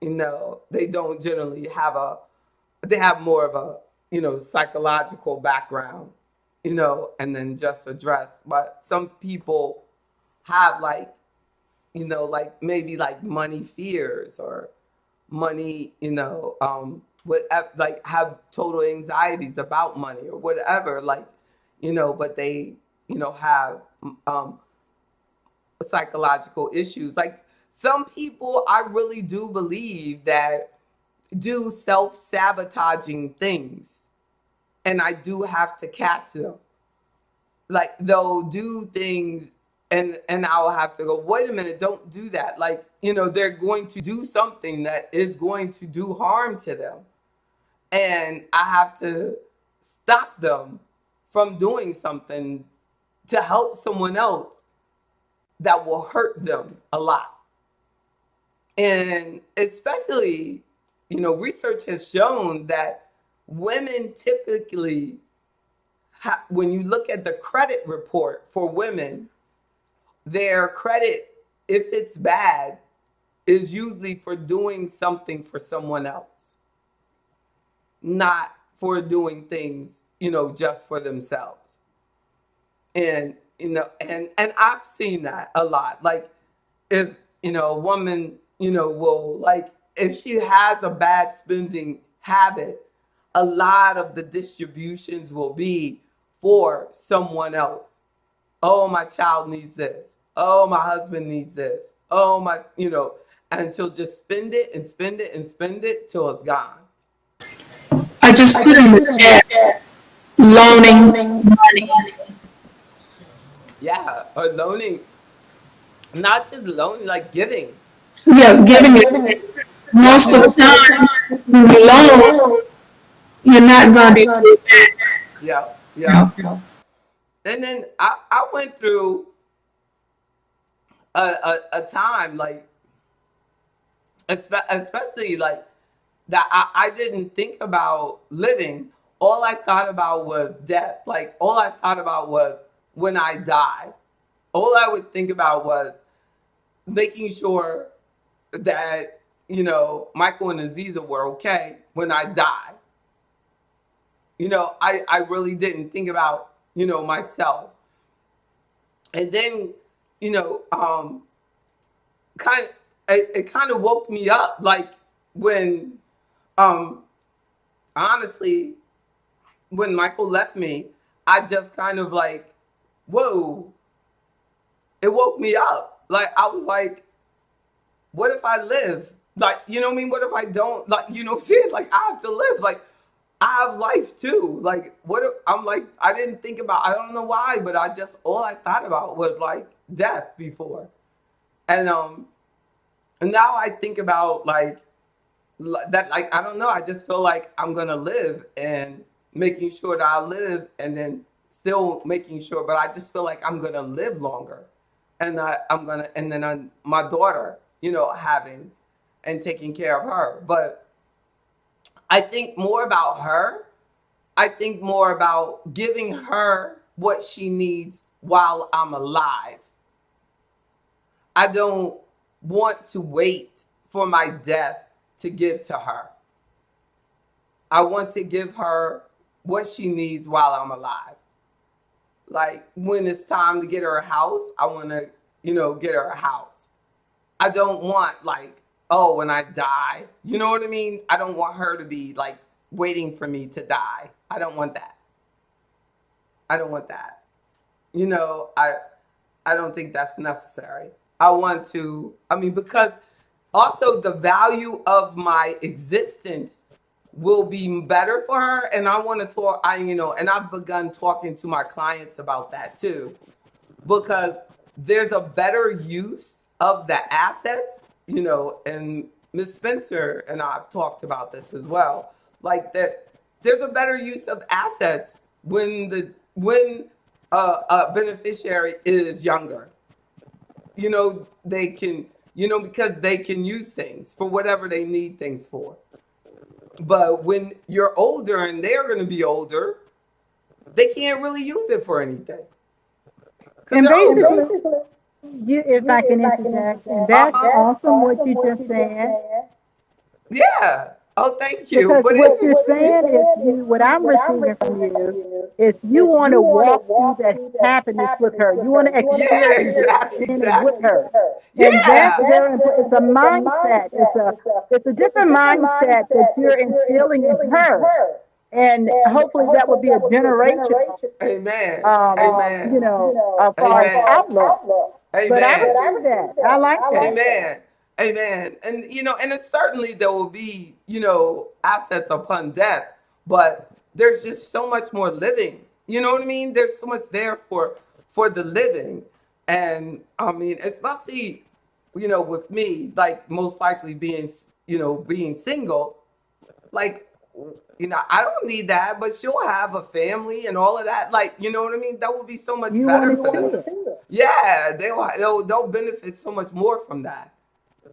They don't generally have a they have more of a psychological background, and then just address. But some people have like like maybe like money fears or money, whatever, like have total anxieties about money or whatever, like, but they, have um, psychological issues. Like some people, I really do believe that do self-sabotaging things, and I do have to catch them. Like they'll do things and I'll have to go, wait a minute, don't do that. Like, they're going to do something that is going to do harm to them. And I have to stop them from doing something to help someone else that will hurt them a lot. And especially, research has shown that women typically, when you look at the credit report for women, their credit, if it's bad, is usually for doing something for someone else, not for doing things, just for themselves. And, and I've seen that a lot. Like if, a woman, will like, if she has a bad spending habit, a lot of the distributions will be for someone else. Oh, my child needs this. Oh, my husband needs this. Oh, and she'll just spend it and spend it and spend it till it's gone. I just put in the chat loaning money. Yeah, or loaning, not just loaning, like giving. Yeah, giving it. Most of the time, when you loan, you're not going to be able to get back. Yeah, yeah. You know? And then I went through a time like, especially like that I didn't think about living. All I thought about was death. Like all I thought about was when I die. All I would think about was making sure that, Michael and Aziza were okay when I die. I really didn't think about, myself. And then, you know, kind it kind of woke me up like when um honestly when Michael left me, I just kind of like, whoa, it woke me up. Like I was like, what if I live? Like, you know what I mean? What if I don't? Like, you know what I'm saying? Like I have to live. Like I have life too. Like what if I'm like, I didn't think about, I don't know why, but I just, all I thought about was like death before. And now I think about like that, like I don't know, I just feel like I'm gonna live and making sure that I live, and then still making sure, but I just feel like I'm gonna live longer, and I'm gonna, and then my daughter, having and taking care of her. But I think more about her. I think more about giving her what she needs while I'm alive. I don't want to wait for my death to give to her. I want to give her what she needs while I'm alive. Like when it's time to get her a house, I want to, get her a house. I don't want like, oh, when I die, you know what I mean? I don't want her to be like waiting for me to die. I don't want that. I don't want that. You know, I don't think that's necessary. I want to, I mean, because also the value of my existence will be better for her. And I want to talk, and I've begun talking to my clients about that too, because there's a better use of the assets, and Miss Spencer and I've talked about this as well. Like that, there's a better use of assets when a beneficiary is younger. They can, because they can use things for whatever they need things for. But when you're older and they're going to be older, they can't really use it for anything. And basically, if I can interject, and that's awesome what you just said. Yeah. Oh, thank you. Because But what you're saying is, what I'm receiving from you is you want to walk through that happiness with her. You want to yeah, experience exactly, it with her, and that's Yeah. very important. It's a mindset. It's a different mindset that you're instilling in her, and hopefully that will be a generational, Amen. as far as outlook. But I Amen. receive that. I like that. Amen. Amen. And and it's certainly there will be, assets upon death, but there's just so much more living. You know what I mean? There's so much there for the living. And I mean, especially, with me, like most likely being single, like, I don't need that, but she'll have a family and all of that. Like, you know what I mean? That would be so much You better want to for see them. it. Yeah, they'll benefit so much more from that.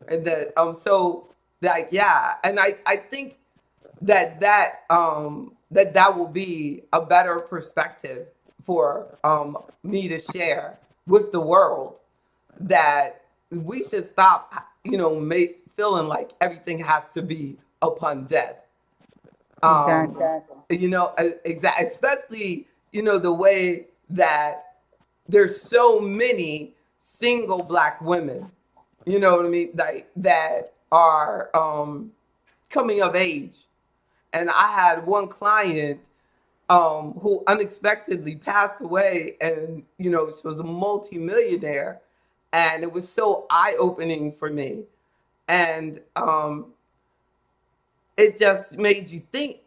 And that so like yeah, and I think that will be a better perspective for me to share with the world, that we should stop feeling like everything has to be upon death. Exactly. Especially the way that there's so many single black women, you know what I mean, like that are coming of age. And I had one client who unexpectedly passed away, and she was a multimillionaire, and it was so eye-opening for me. And it just made you think,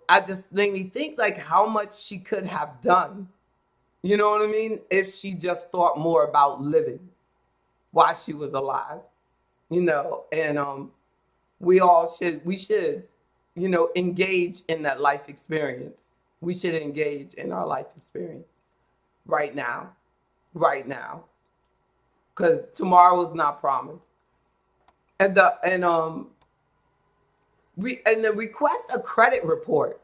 I just made me think like how much she could have done, you know what I mean, if she just thought more about living while she was alive, and we should, engage in that life experience. We should engage in our life experience right now, because tomorrow is not promised. And then request a credit report.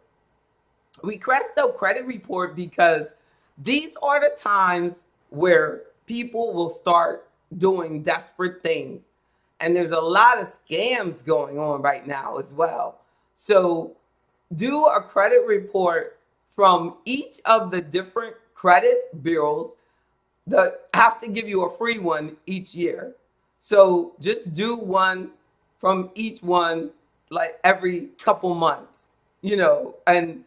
Request a credit report, because these are the times where people will start doing desperate things. And there's a lot of scams going on right now as well. So do a credit report from each of the different credit bureaus that have to give you a free one each year. So just do one from each one like every couple months, and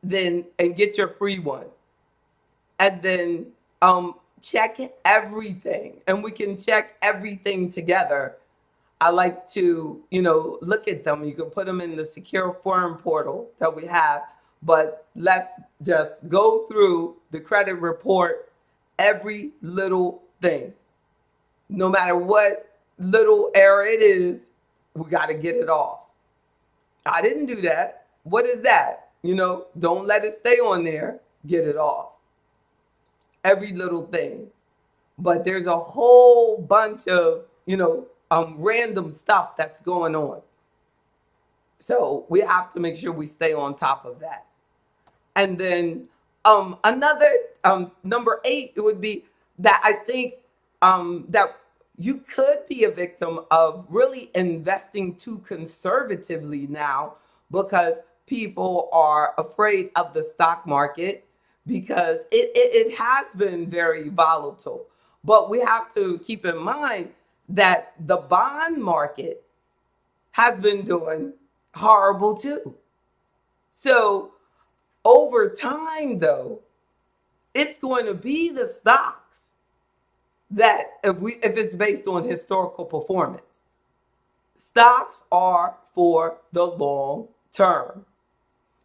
get your free one. And then check everything, and we can check everything together. I like to, look at them. You can put them in the secure forum portal that we have, but let's just go through the credit report, every little thing. No matter what little error it is, we got to get it off. I didn't do that. What is that? Don't let it stay on there. Get it off. Every little thing. But there's a whole bunch of, random stuff that's going on. So we have to make sure we stay on top of that. And then another number 8, it would be that I think that you could be a victim of really investing too conservatively now, because people are afraid of the stock market, because it has been very volatile. But we have to keep in mind that the bond market has been doing horrible too. So over time, though, it's going to be the stocks that if it's based on historical performance, stocks are for the long term.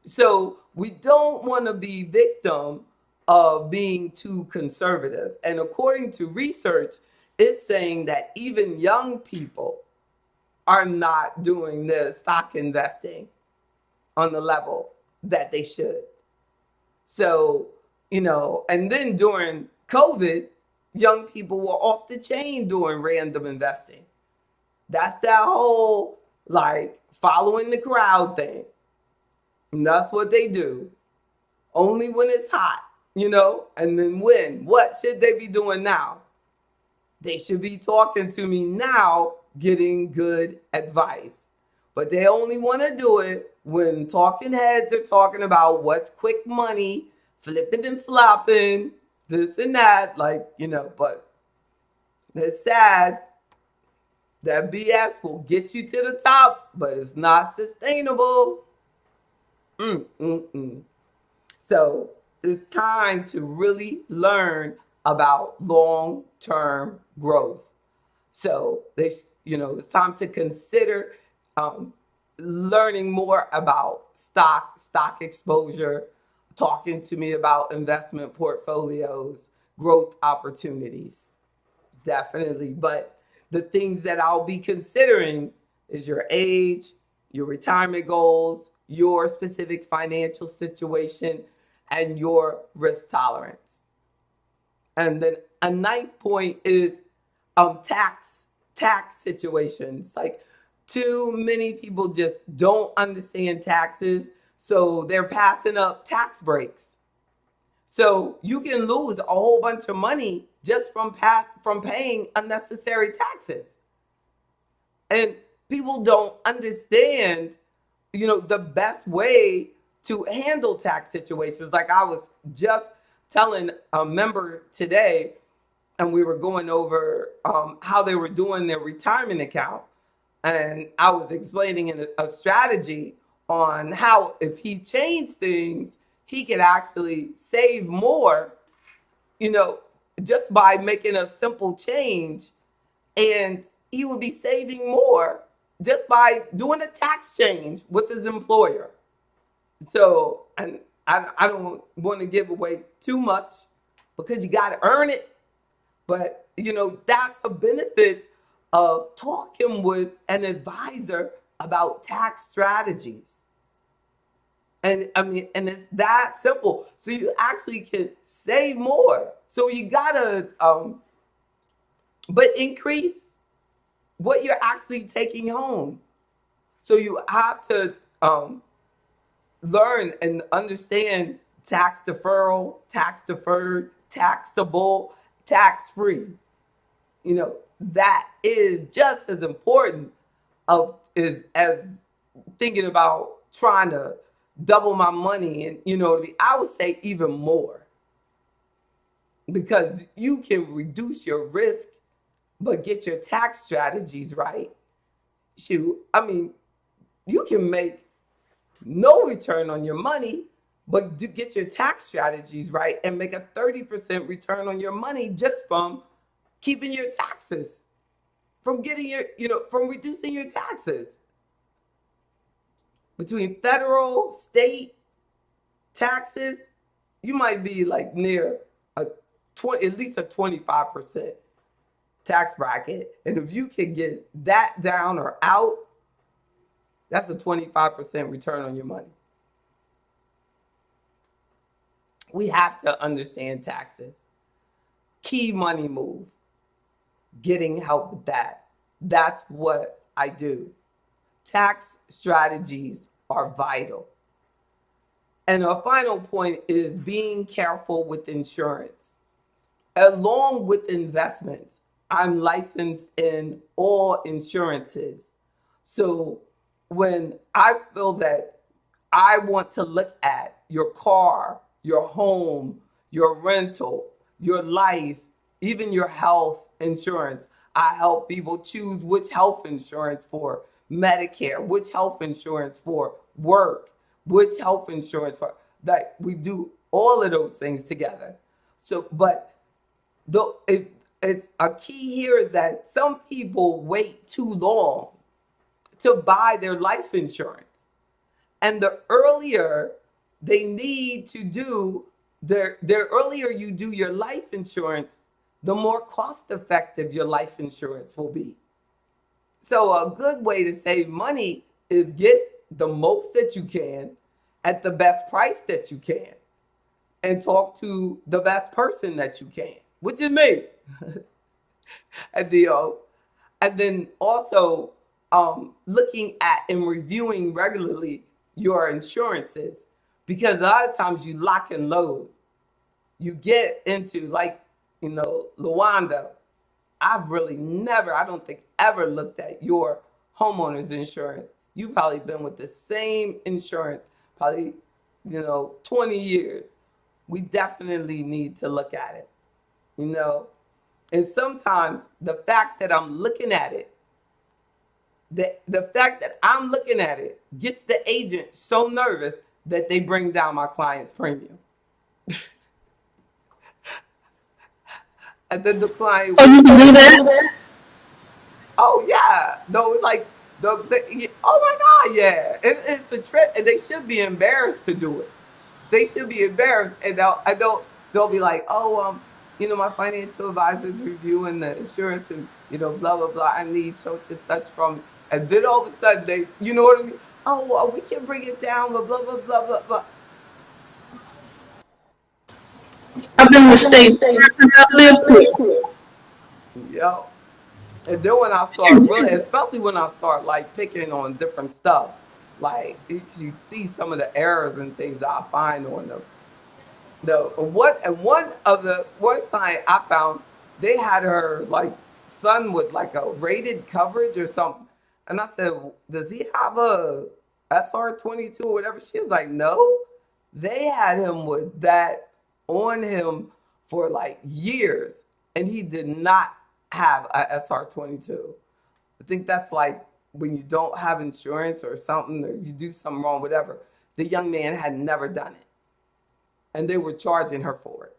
So we don't want to be victim of being too conservative. And according to research, it's saying that even young people are not doing the stock investing on the level that they should. So, and then during COVID, young people were off the chain doing random investing. That's that whole like following the crowd thing. And that's what they do. Only when it's hot, and then when? What should they be doing now? They should be talking to me now, getting good advice. But they only want to do it when talking heads are talking about what's quick money, flipping and flopping, this and that, but it's sad. That BS will get you to the top, but it's not sustainable. So it's time to really learn about long-term growth. So it's time to consider learning more about stock exposure, talking to me about investment portfolios, growth opportunities. Definitely. But the things that I'll be considering is your age, your retirement goals, your specific financial situation, and your risk tolerance. And then a ninth point is tax situations. Like too many people just don't understand taxes, so they're passing up tax breaks. So you can lose a whole bunch of money just from paying unnecessary taxes. And people don't understand, the best way to handle tax situations. Like I was just telling a member today, and we were going over how they were doing their retirement account. And I was explaining a strategy on how if he changed things, he could actually save more, just by making a simple change. And he would be saving more just by doing a tax change with his employer. So, and I don't want to give away too much because you got to earn it. But, that's a benefit of talking with an advisor about tax strategies. And it's that simple. So you actually can save more. So you gotta, but increase what you're actually taking home. So you have to learn and understand tax deferral, tax deferred, taxable, tax free. That is just as important as thinking about trying to double my money. And I would say even more, because you can reduce your risk but get your tax strategies right. You can make no return on your money, but get your tax strategies right and make a 30% return on your money just from keeping your taxes, from from reducing your taxes. Between federal, state taxes, you might be like near at least a 25% tax bracket. And if you can get that down or out, that's a 25% return on your money. We have to understand taxes. Key money move. Getting help with that. That's what I do. Tax strategies are vital. And our final point is being careful with insurance. Along with investments, I'm licensed in all insurances. So when I feel that I want to look at your car, your home, your rental, your life, even your health insurance, I help people choose which health insurance for Medicare, which health insurance for work, which health insurance for that. We do all of those things together. So, but it's a key here is that some people wait too long to buy their life insurance. And the earlier they need to do their earlier you do your life insurance, the more cost effective your life insurance will be. So a good way to save money is get the most that you can at the best price that you can and talk to the best person that you can, which is me. and the and then also looking at and reviewing regularly your insurances, because a lot of times you lock and load. You get into, like, Luanda, I've really never, I don't think ever looked at your homeowner's insurance. You've probably been with the same insurance probably 20 years. We definitely need to look at it, and sometimes the fact that I'm looking at it, the fact that I'm looking at it gets the agent so nervous that they bring down my client's premium. And then the client Oh, you will can say, do that? "Oh yeah, no, like oh my God, yeah, it's a trip," and they should be embarrassed to do it. They should be embarrassed, and they'll be like, "Oh, my financial advisor's reviewing the insurance, and blah blah blah. I need such and such from," and then all of a sudden they, you know what I mean? "Oh, well, we can bring it down, but blah blah blah blah blah." I've been with state since I've lived here. Yo. And then when I start really, especially when I start like picking on different stuff, like you see some of the errors and things that I find on them. One client I found, they had her like son with like a rated coverage or something, and I said, "Does he have a SR22 or whatever?" She was like, "No." They had him with that on him for like years, and he did not have a SR22. I think that's like when you don't have insurance or something, or you do something wrong, whatever. The young man had never done it, and they were charging her for it,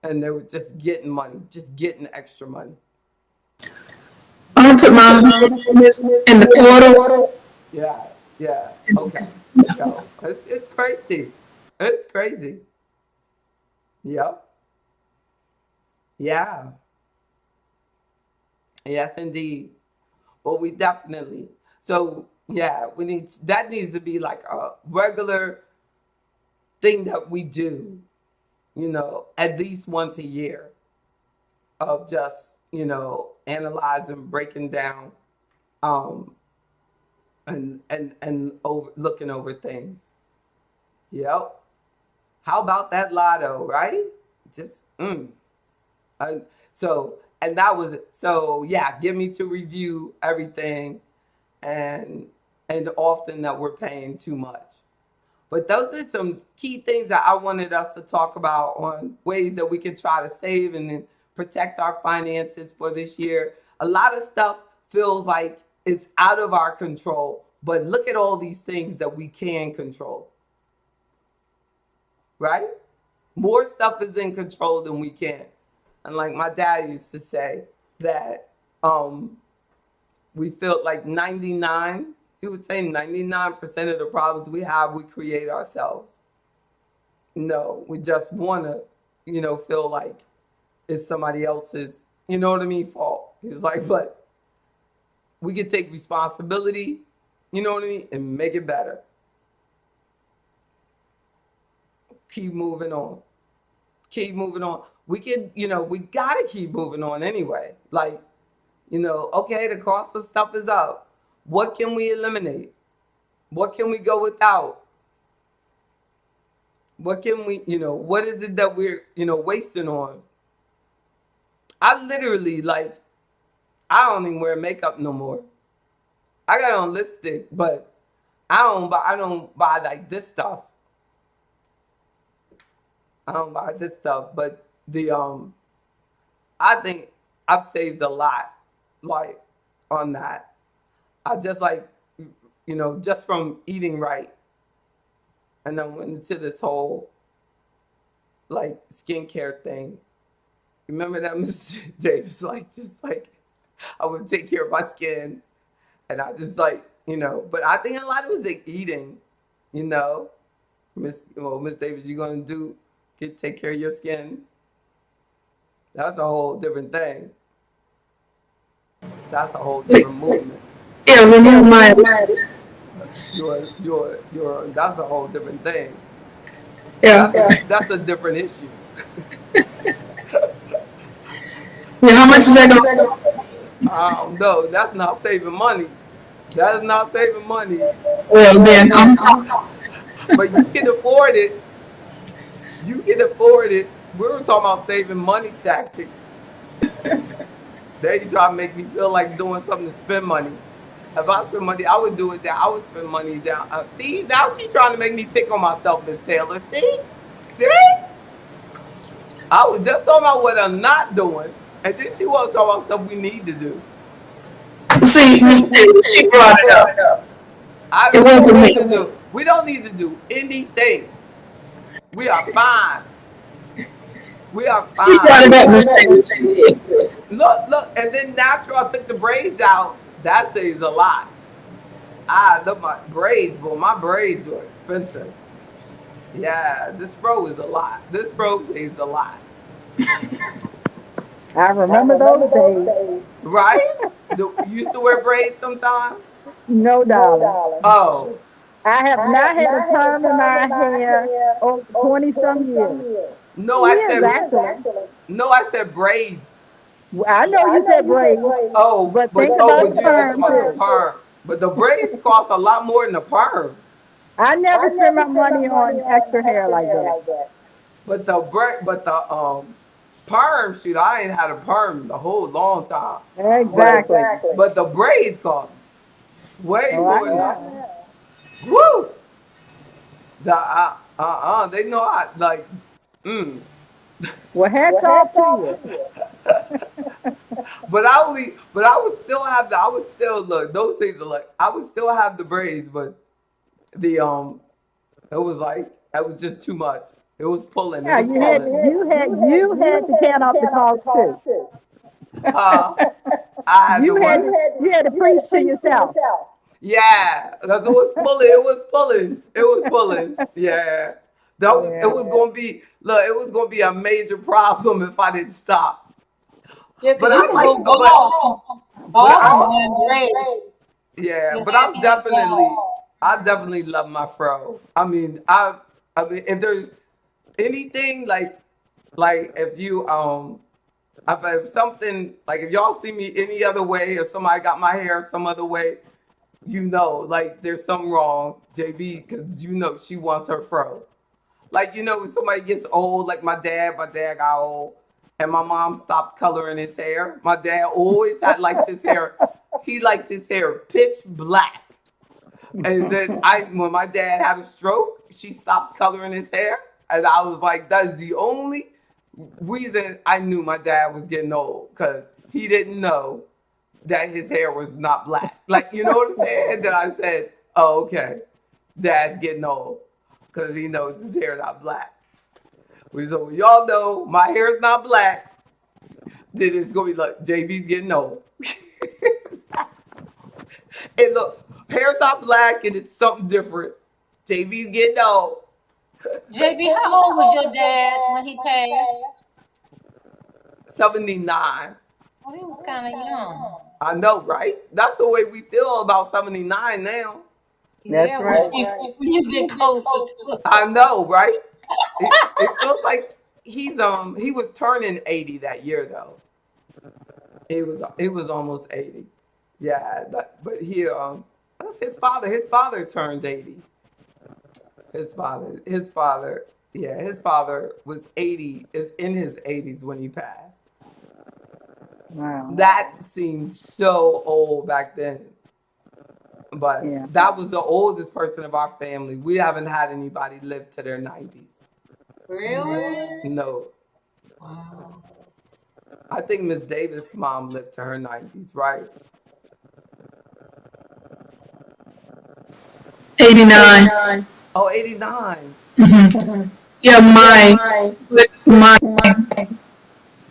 and they were just getting money, just getting extra money. I'm gonna put my homeowners in the portal. Yeah, yeah, okay. No, it's crazy. It's crazy. Yep. Yeah. Yes, indeed. Well, we definitely. So yeah, we need that needs to be like a regular thing that we do. At least once a year, of just analyzing, breaking down, um, and over looking over things. Yep. How about that lotto, right? Just Uh, and that was it. So yeah, give me to review everything, and often that we're paying too much. But those are some key things that I wanted us to talk about on ways that we can try to save and then protect our finances for this year. A lot of stuff feels like it's out of our control, but look at all these things that we can control, right? More stuff is in control than we can. And like my dad used to say that we felt like 99, he would say 99% of the problems we have, we create ourselves. No, we just want to, feel like it's somebody else's, you know what I mean, fault. He was like, but we can take responsibility, you know what I mean, and make it better. Keep moving on. Keep moving on. We can, we gotta keep moving on anyway. Like, okay, the cost of stuff is up. What can we eliminate? What can we go without? What can we, what is it that we're, wasting on? I literally, like, I don't even wear makeup no more. I got on lipstick, but I don't buy like this stuff. I don't buy this stuff, but I think I've saved a lot, like on that. I just like, just from eating right, and then went into this whole like skincare thing. Remember that, Mr. Davis? Like, just like I would take care of my skin, and I just like, But I think a lot of it was like eating, you know. Miss Davis, you gonna take care of your skin? That's a whole different thing. That's a whole different movement. Yeah, remove my. That's a whole different thing. Yeah. That's a different issue. Yeah, how much is that going to I don't know. That's not saving money. That is not saving money. Well, then, But you can afford it. You can afford it. We were talking about saving money tactics. They try to make me feel like doing something to spend money. If I spend money, I would do it down. I would spend money down. See, now she's trying to make me pick on myself, Miss Taylor. See. I was just talking about what I'm not doing, and then she was talking about stuff we need to do. see, she brought it up. It wasn't me. We don't need to do anything. We are fine. We are She brought fine. it up, Miss Taylor. Look, and then natural, I took the braids out. That saves a lot. I love my braids, but my braids were expensive. Yeah, this fro is a lot. This fro saves a lot. I remember those days. Right? You used to wear braids sometimes? No, darling. Oh. I have not had a perm in my hair over 20 some years. No, 2 years, actually. No, I said braids. I know you said braids, Oh, but think about the perm, too. perm. But the braids cost a lot more than the perm. I never spend my money on extra hair like that. But the perm, shoot, I ain't had a perm the whole long time. Exactly. But the braids cost way Oh, more than that. Woo! They know I like. Well, hats off to you. But I would still have I would still look. Those things are like, I would still have the braids, but the it was like, it was just too much. It was pulling. Yeah, you had to count off the cost too. I had You to had what? you had to preach to yourself. Yeah, because it was pulling. It was pulling. It was pulling. Yeah, it was gonna be. Look, it was gonna be a major problem if I didn't stop. Yeah, But you I can like, go bald and braids. yeah, Your but hair can be bald. I definitely love my fro. I mean, if there's anything like if you if something like, if y'all see me any other way, or somebody got my hair some other way, like there's something wrong, JB, because she wants her fro. Like, when somebody gets old, like my dad got old, and my mom stopped coloring his hair. My dad always liked his hair. He liked his hair pitch black. And then when my dad had a stroke, she stopped coloring his hair. And I was like, that's the only reason I knew my dad was getting old, because he didn't know that his hair was not black. Like, you know what I'm saying? And then I said, oh, okay, dad's getting old, because he knows his hair not black. So y'all know my hair's not black, then it's going to be like, JB's getting old. And look, hair's not black and it's something different. JB's getting old. JB, how old was your dad when he passed? 79. Well, he was kind of young. I know, right? That's the way we feel about 79 now. That's Yeah, right. when you get closer to it. I know, right? It feels like he was turning 80 that year though. He was almost 80. Yeah, but that's his father. His father turned 80. His father, yeah, his father was 80, is in his 80s when he passed. Wow. That seemed so old back then. But Yeah. that was the oldest person of our family. We haven't had anybody live to their 90s. Really? No. Wow. I think Miss Davis' mom lived to her 90s, right? 89. Oh, 89. Mm-hmm. Yeah, my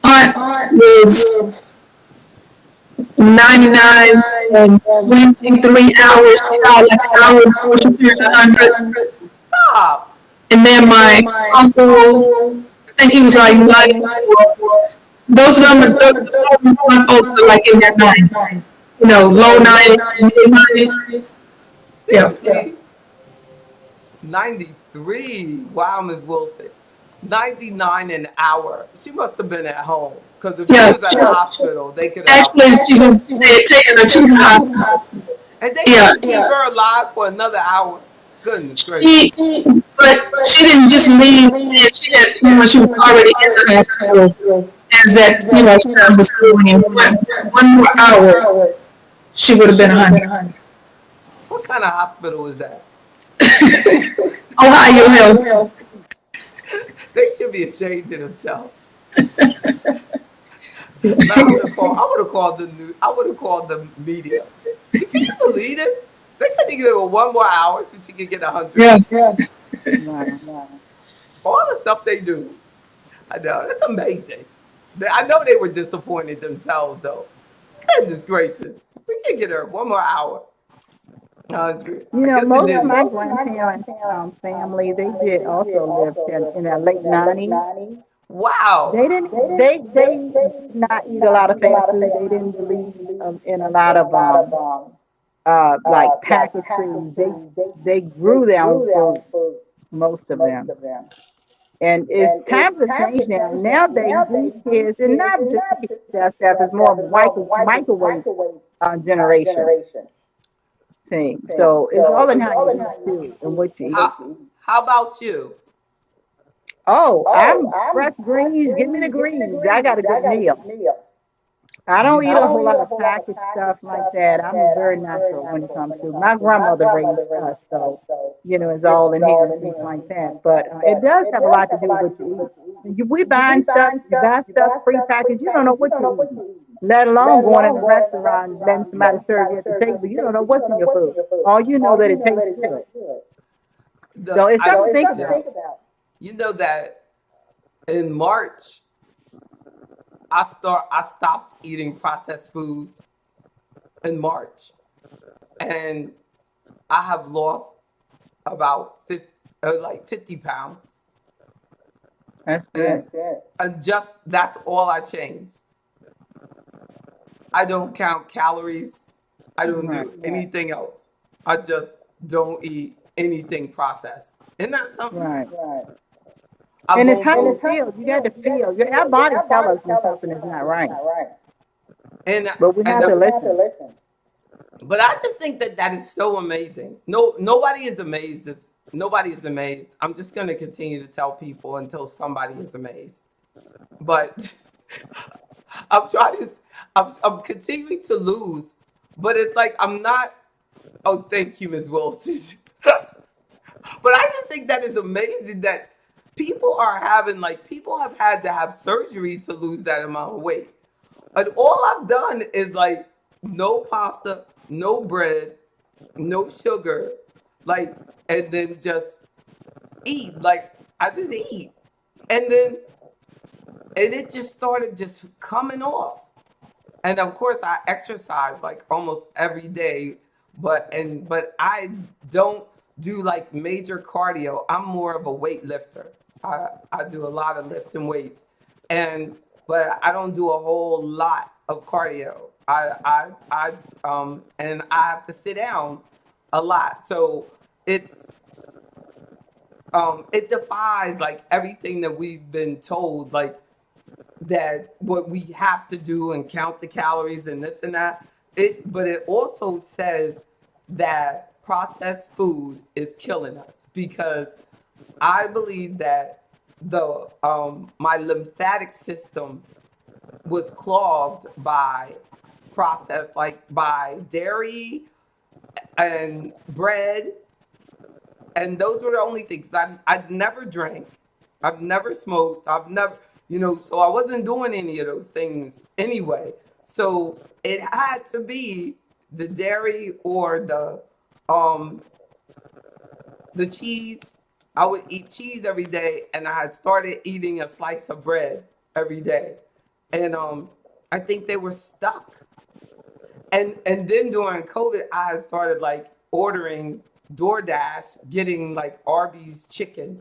aunt was 99 and 23 hours. She died like an hour before she turned 100. Stop. And then my uncle, I think he was like 94. Those numbers, my folks are like in their 90s. You know, low 90s, mid 90s. Yeah. Seriously? 93. Wow, Miss Wilson. 99 an hour. She must have been at home. Because if she Yeah. was at a hospital, they could have. Actually, they had taken her to the hospital. And they Yeah. couldn't keep her alive for another hour. Goodness gracious. She, but she didn't just leave. She had, she was already in the hospital as that, time was going in. One more hour, she would have been 100. What kind of hospital is that? Ohio Health. They should be ashamed of themselves. But I would have called the news. I would have called the media. Can you believe this? They couldn't give her one more hour so she could get 100. Yeah. Right. All the stuff they do. I know. That's amazing. I know they were disappointed themselves, though. Goodness gracious. We can get her one more hour. 100. You I know, guess they most of didn't. my grandparents' family, they did also live in their late 90s. Wow. They did not eat a lot of fast food. They didn't believe in a lot of like packaged foods. They grew their own food, most of them. And it's times have changed now. Nowadays, these kids, and not just the kids themselves, it's more of a microwave generation thing. So it's all in how you eat too and what you eat. How about you? Oh, I'm fresh greens. Give me the greens. I got a good meal. I You don't eat a don't? whole lot of packaged stuff like that. I'm very natural when it comes to. My grandmother raised us, so it's all in here and things like that. But it does have a lot to do with what you eat. We buying stuff, you buy stuff prepackaged. You don't know what you eat. Let alone going in a restaurant and letting somebody serve you at the table. You don't know what's in your food. All you know that it tastes good. So it's something to think about. You know that in March, I stopped eating processed food in March, and I have lost about 50 pounds. That's And, good. and just that's all I changed. I don't count calories. I don't Right. do anything else. I just don't eat anything processed. Isn't that something? Right. I And it's won't how you go feel. You got to feel. Our bodies tell us when something is not right, and but we and have to listen. but I just think that is so amazing. No, nobody is amazed. Nobody is amazed. I'm just going to continue to tell people until somebody is amazed. But I'm trying to. I'm continuing to lose, but it's like I'm not. Oh, thank you, Ms. Wilson. But I just think that is amazing that people have had to have surgery to lose that amount of weight. And all I've done is like no pasta, no bread, no sugar, like, and then just eat. Like, I just eat. And then, and it just started just coming off. And of course I exercise like almost every day, but I don't do like major cardio. I'm more of a weightlifter. I do a lot of lifting weights, and but I don't do a whole lot of cardio. And I have to sit down a lot, so it's it defies like everything that we've been told, like that what we have to do and count the calories and this and that. But it also says that processed food is killing us because I believe that the my lymphatic system was clogged by processed, like by dairy and bread, and those were the only things. I've never drank, I've never smoked, I've never. So I wasn't doing any of those things anyway. So it had to be the dairy or um the cheese. I would eat cheese every day, and I had started eating a slice of bread every day, and I think they were stuck. And then during COVID, I had started like ordering DoorDash, getting like Arby's chicken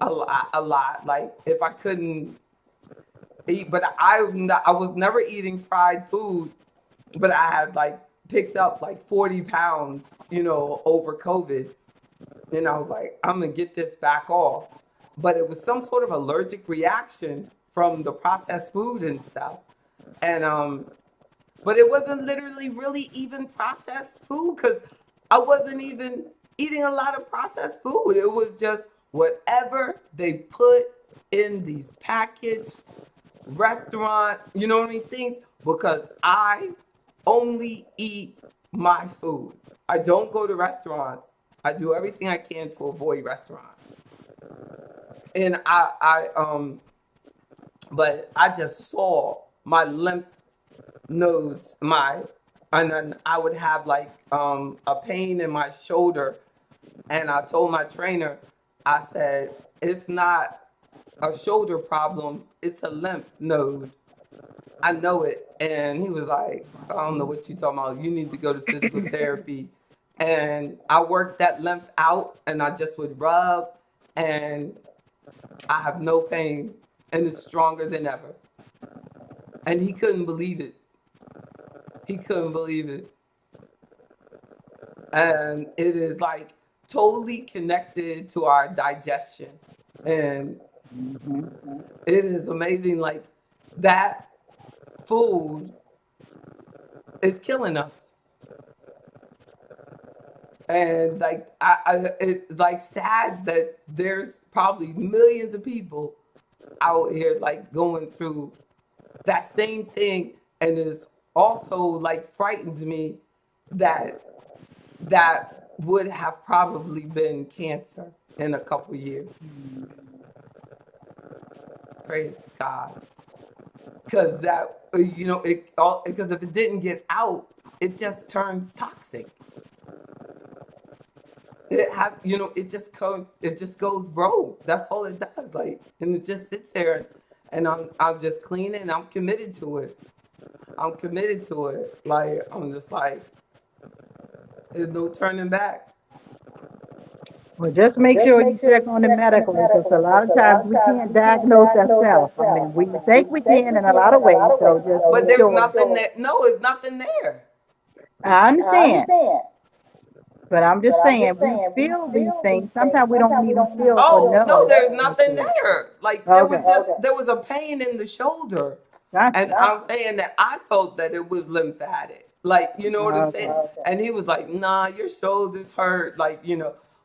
a lot. Like if I couldn't eat, but I was never eating fried food, but I had like picked up like 40 pounds, over COVID. And I was like, I'm gonna get this back off. But it was some sort of allergic reaction from the processed food and stuff. And but it wasn't literally really even processed food because I wasn't even eating a lot of processed food. It was just whatever they put in these packaged restaurant, you know what I mean, things, because I only eat my food. I don't go to restaurants. I do everything I can to avoid restaurants. And but I just saw my lymph nodes, and then I would have like a pain in my shoulder, and I told my trainer, I said, it's not a shoulder problem, it's a lymph node. I know it. And he was like, I don't know what you're talking about. You need to go to physical therapy. And I worked that lymph out, and I just would rub, and I have no pain, and it's stronger than ever. And he couldn't believe it. He couldn't believe it. And it is like totally connected to our digestion. And it is amazing. Like that food is killing us. And like it's like sad that there's probably millions of people out here like going through that same thing, and it's also like frightens me that that would have probably been cancer in a couple years. Praise God, because that because if it didn't get out, it just turns toxic. It has, it just goes rogue. That's all it does. Like, and it just sits there, and I'm just cleaning. I'm committed to it. I'm committed to it. Like, I'm just like, there's no turning back. Well, just make sure you check on the medical because a lot of times we can't diagnose ourselves. I mean, we think we can in a lot of ways, so just But make there's sure. nothing there. No, it's nothing there. I understand, but I'm just saying we feel these things. Sometimes we don't even feel or Oh no, know. there's nothing there. Like Okay. there was a pain in the shoulder, and Gotcha. I'm saying that I felt that it was lymphatic. Like, you know what I'm saying? Okay. And he was like, "Nah, your shoulders hurt." Like,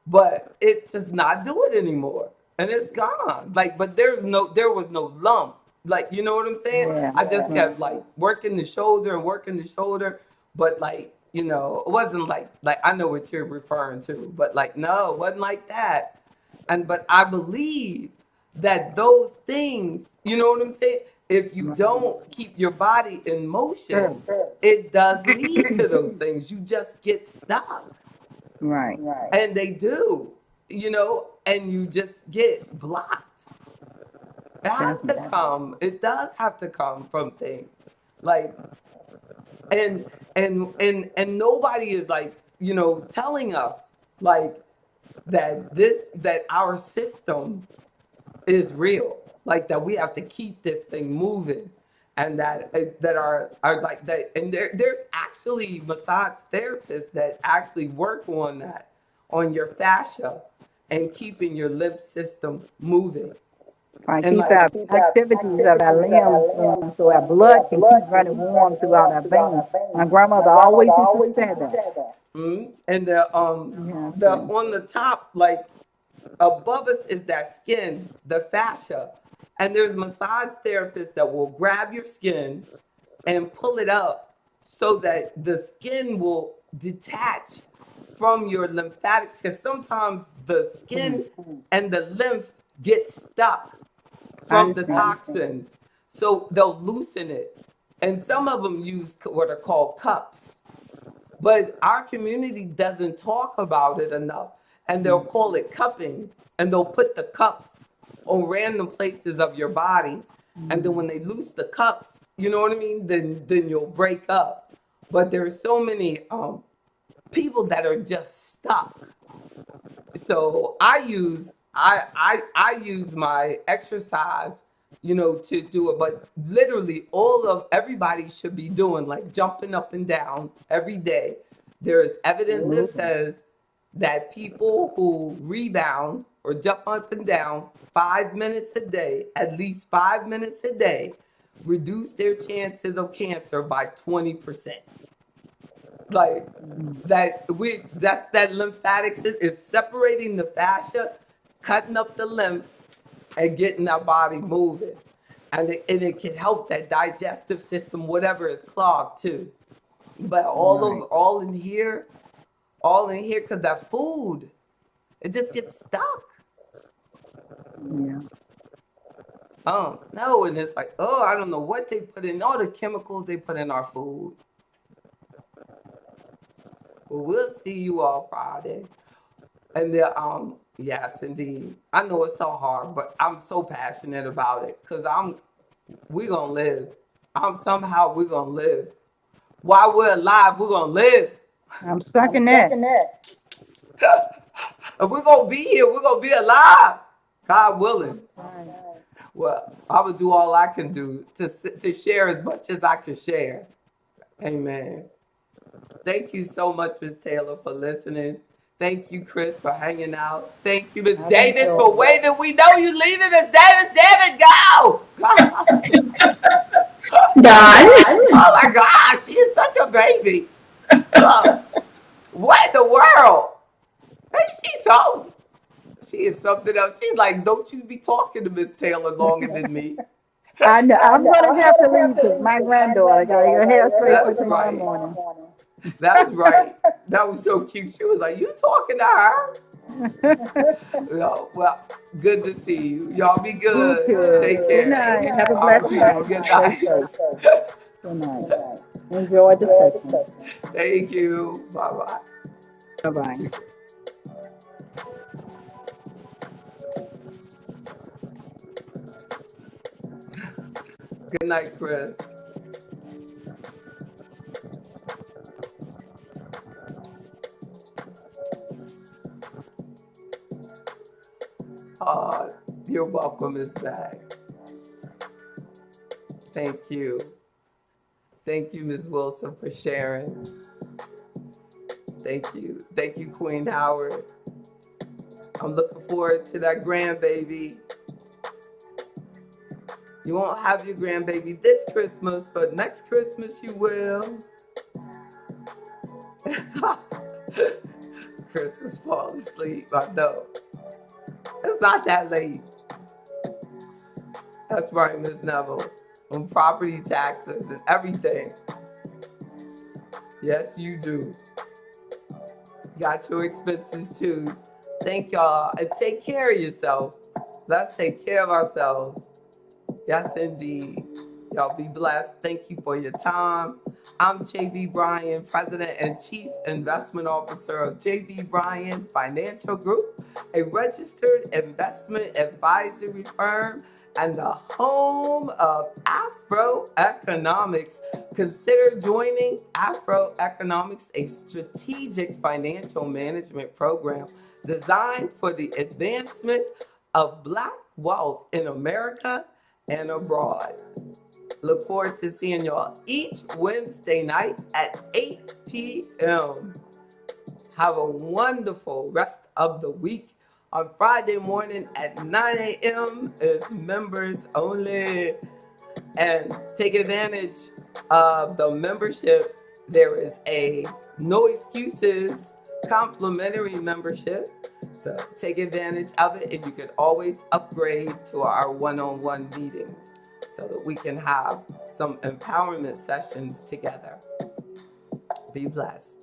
but it does not do it anymore, and it's gone. Like, but there was no lump. Like, you know what I'm saying? Yeah. I just kept like working the shoulder and working the shoulder, but like, it wasn't like I know what you're referring to, but like no, it wasn't like that. And but I believe that those things, you know what I'm saying? If you don't keep your body in motion, it does lead to those things. You just get stuck. Right. And they do, and you just get blocked. It has to come. It does have to come from things. Like and nobody is like, telling us like that our system is real, like that we have to keep this thing moving, and that are like that. And there's actually massage therapists that actually work on that, on your fascia and keeping your lymph system moving. Right. And Keep like our activities of our limbs so our blood can keep running warm throughout our veins. My grandmother always used to say that. and Yeah. the on the top, like above us, is that skin, the fascia, and there's massage therapists that will grab your skin and pull it up so that the skin will detach from your lymphatics, because sometimes the skin and the lymph get stuck I from the understand. toxins. So they'll loosen it. And some of them use what are called cups. But our community doesn't talk about it enough. And they'll call it cupping. And they'll put the cups on random places of your body. And then when they loose the cups, you know what I mean? Then you'll break up. But there's so many people that are just stuck. So I use my exercise, to do it. But literally, all of everybody should be doing like jumping up and down every day. There is evidence that says that people who rebound or jump up and down 5 minutes a day, at least 5 minutes a day, reduce their chances of cancer by 20%. Like that's that lymphatic system. It's separating the fascia, cutting up the lymph, and getting our body moving. And it can help that digestive system, whatever is clogged too. But all in here, because that food, it just gets stuck. Yeah. Oh no, and it's like, oh, I don't know what they put in, all the chemicals they put in our food. Well, we'll see you all Friday. And yes, indeed. I know it's so hard, but I'm so passionate about it because we're gonna live. We're gonna live. While we're alive, we're gonna live. I'm sucking that. If we're gonna be here, we're gonna be alive. God willing. Right. Well, I will do all I can do to share as much as I can share. Amen. Thank you so much, Ms. Taylor, for listening. Thank you, Chris, for hanging out. Thank you, Ms. Davis, for waving. We know you leaving, Ms. Davis. David, go! God. Oh my gosh, she is such a baby. What in the world? Hey, she is something else. She's like, don't you be talking to Miss Taylor longer than me. I know. I'm gonna have to leave because my granddaughter got her hair straight for That's tomorrow right. morning. That's right. That was so cute. She was like, you talking to her? Well, good to see you. Y'all be good. Take Good care. night. Have a All blessed right. night. Good Stay night. safe. Good night. Enjoy the session. Thank you. Bye-bye. Bye-bye. Good night, Chris. Uh, you're welcome, Miss Bag. Thank you. Thank you, Ms. Wilson, for sharing. Thank you. Thank you, Queen Howard. I'm looking forward to that grandbaby. You won't have your grandbaby this Christmas, but next Christmas you will. Christmas falling asleep, I know. It's not that late. That's right, Ms. Neville. On property taxes and everything. Yes, you do. Got your expenses too. Thank y'all. And take care of yourself. Let's take care of ourselves. Yes, indeed. Y'all be blessed. Thank you for your time. I'm J.B. Bryan, President and Chief Investment Officer of J.B. Bryan Financial Group, a registered investment advisory firm and the home of Afroeconomics. Consider joining Afroeconomics, a strategic financial management program designed for the advancement of Black wealth in America and abroad. Look forward to seeing y'all each Wednesday night at 8 p.m. Have a wonderful rest of the week. On Friday morning at 9 a.m. is members only. And take advantage of the membership. There is a no excuses complimentary membership. So take advantage of it, and you can always upgrade to our one-on-one meetings so that we can have some empowerment sessions together. Be blessed.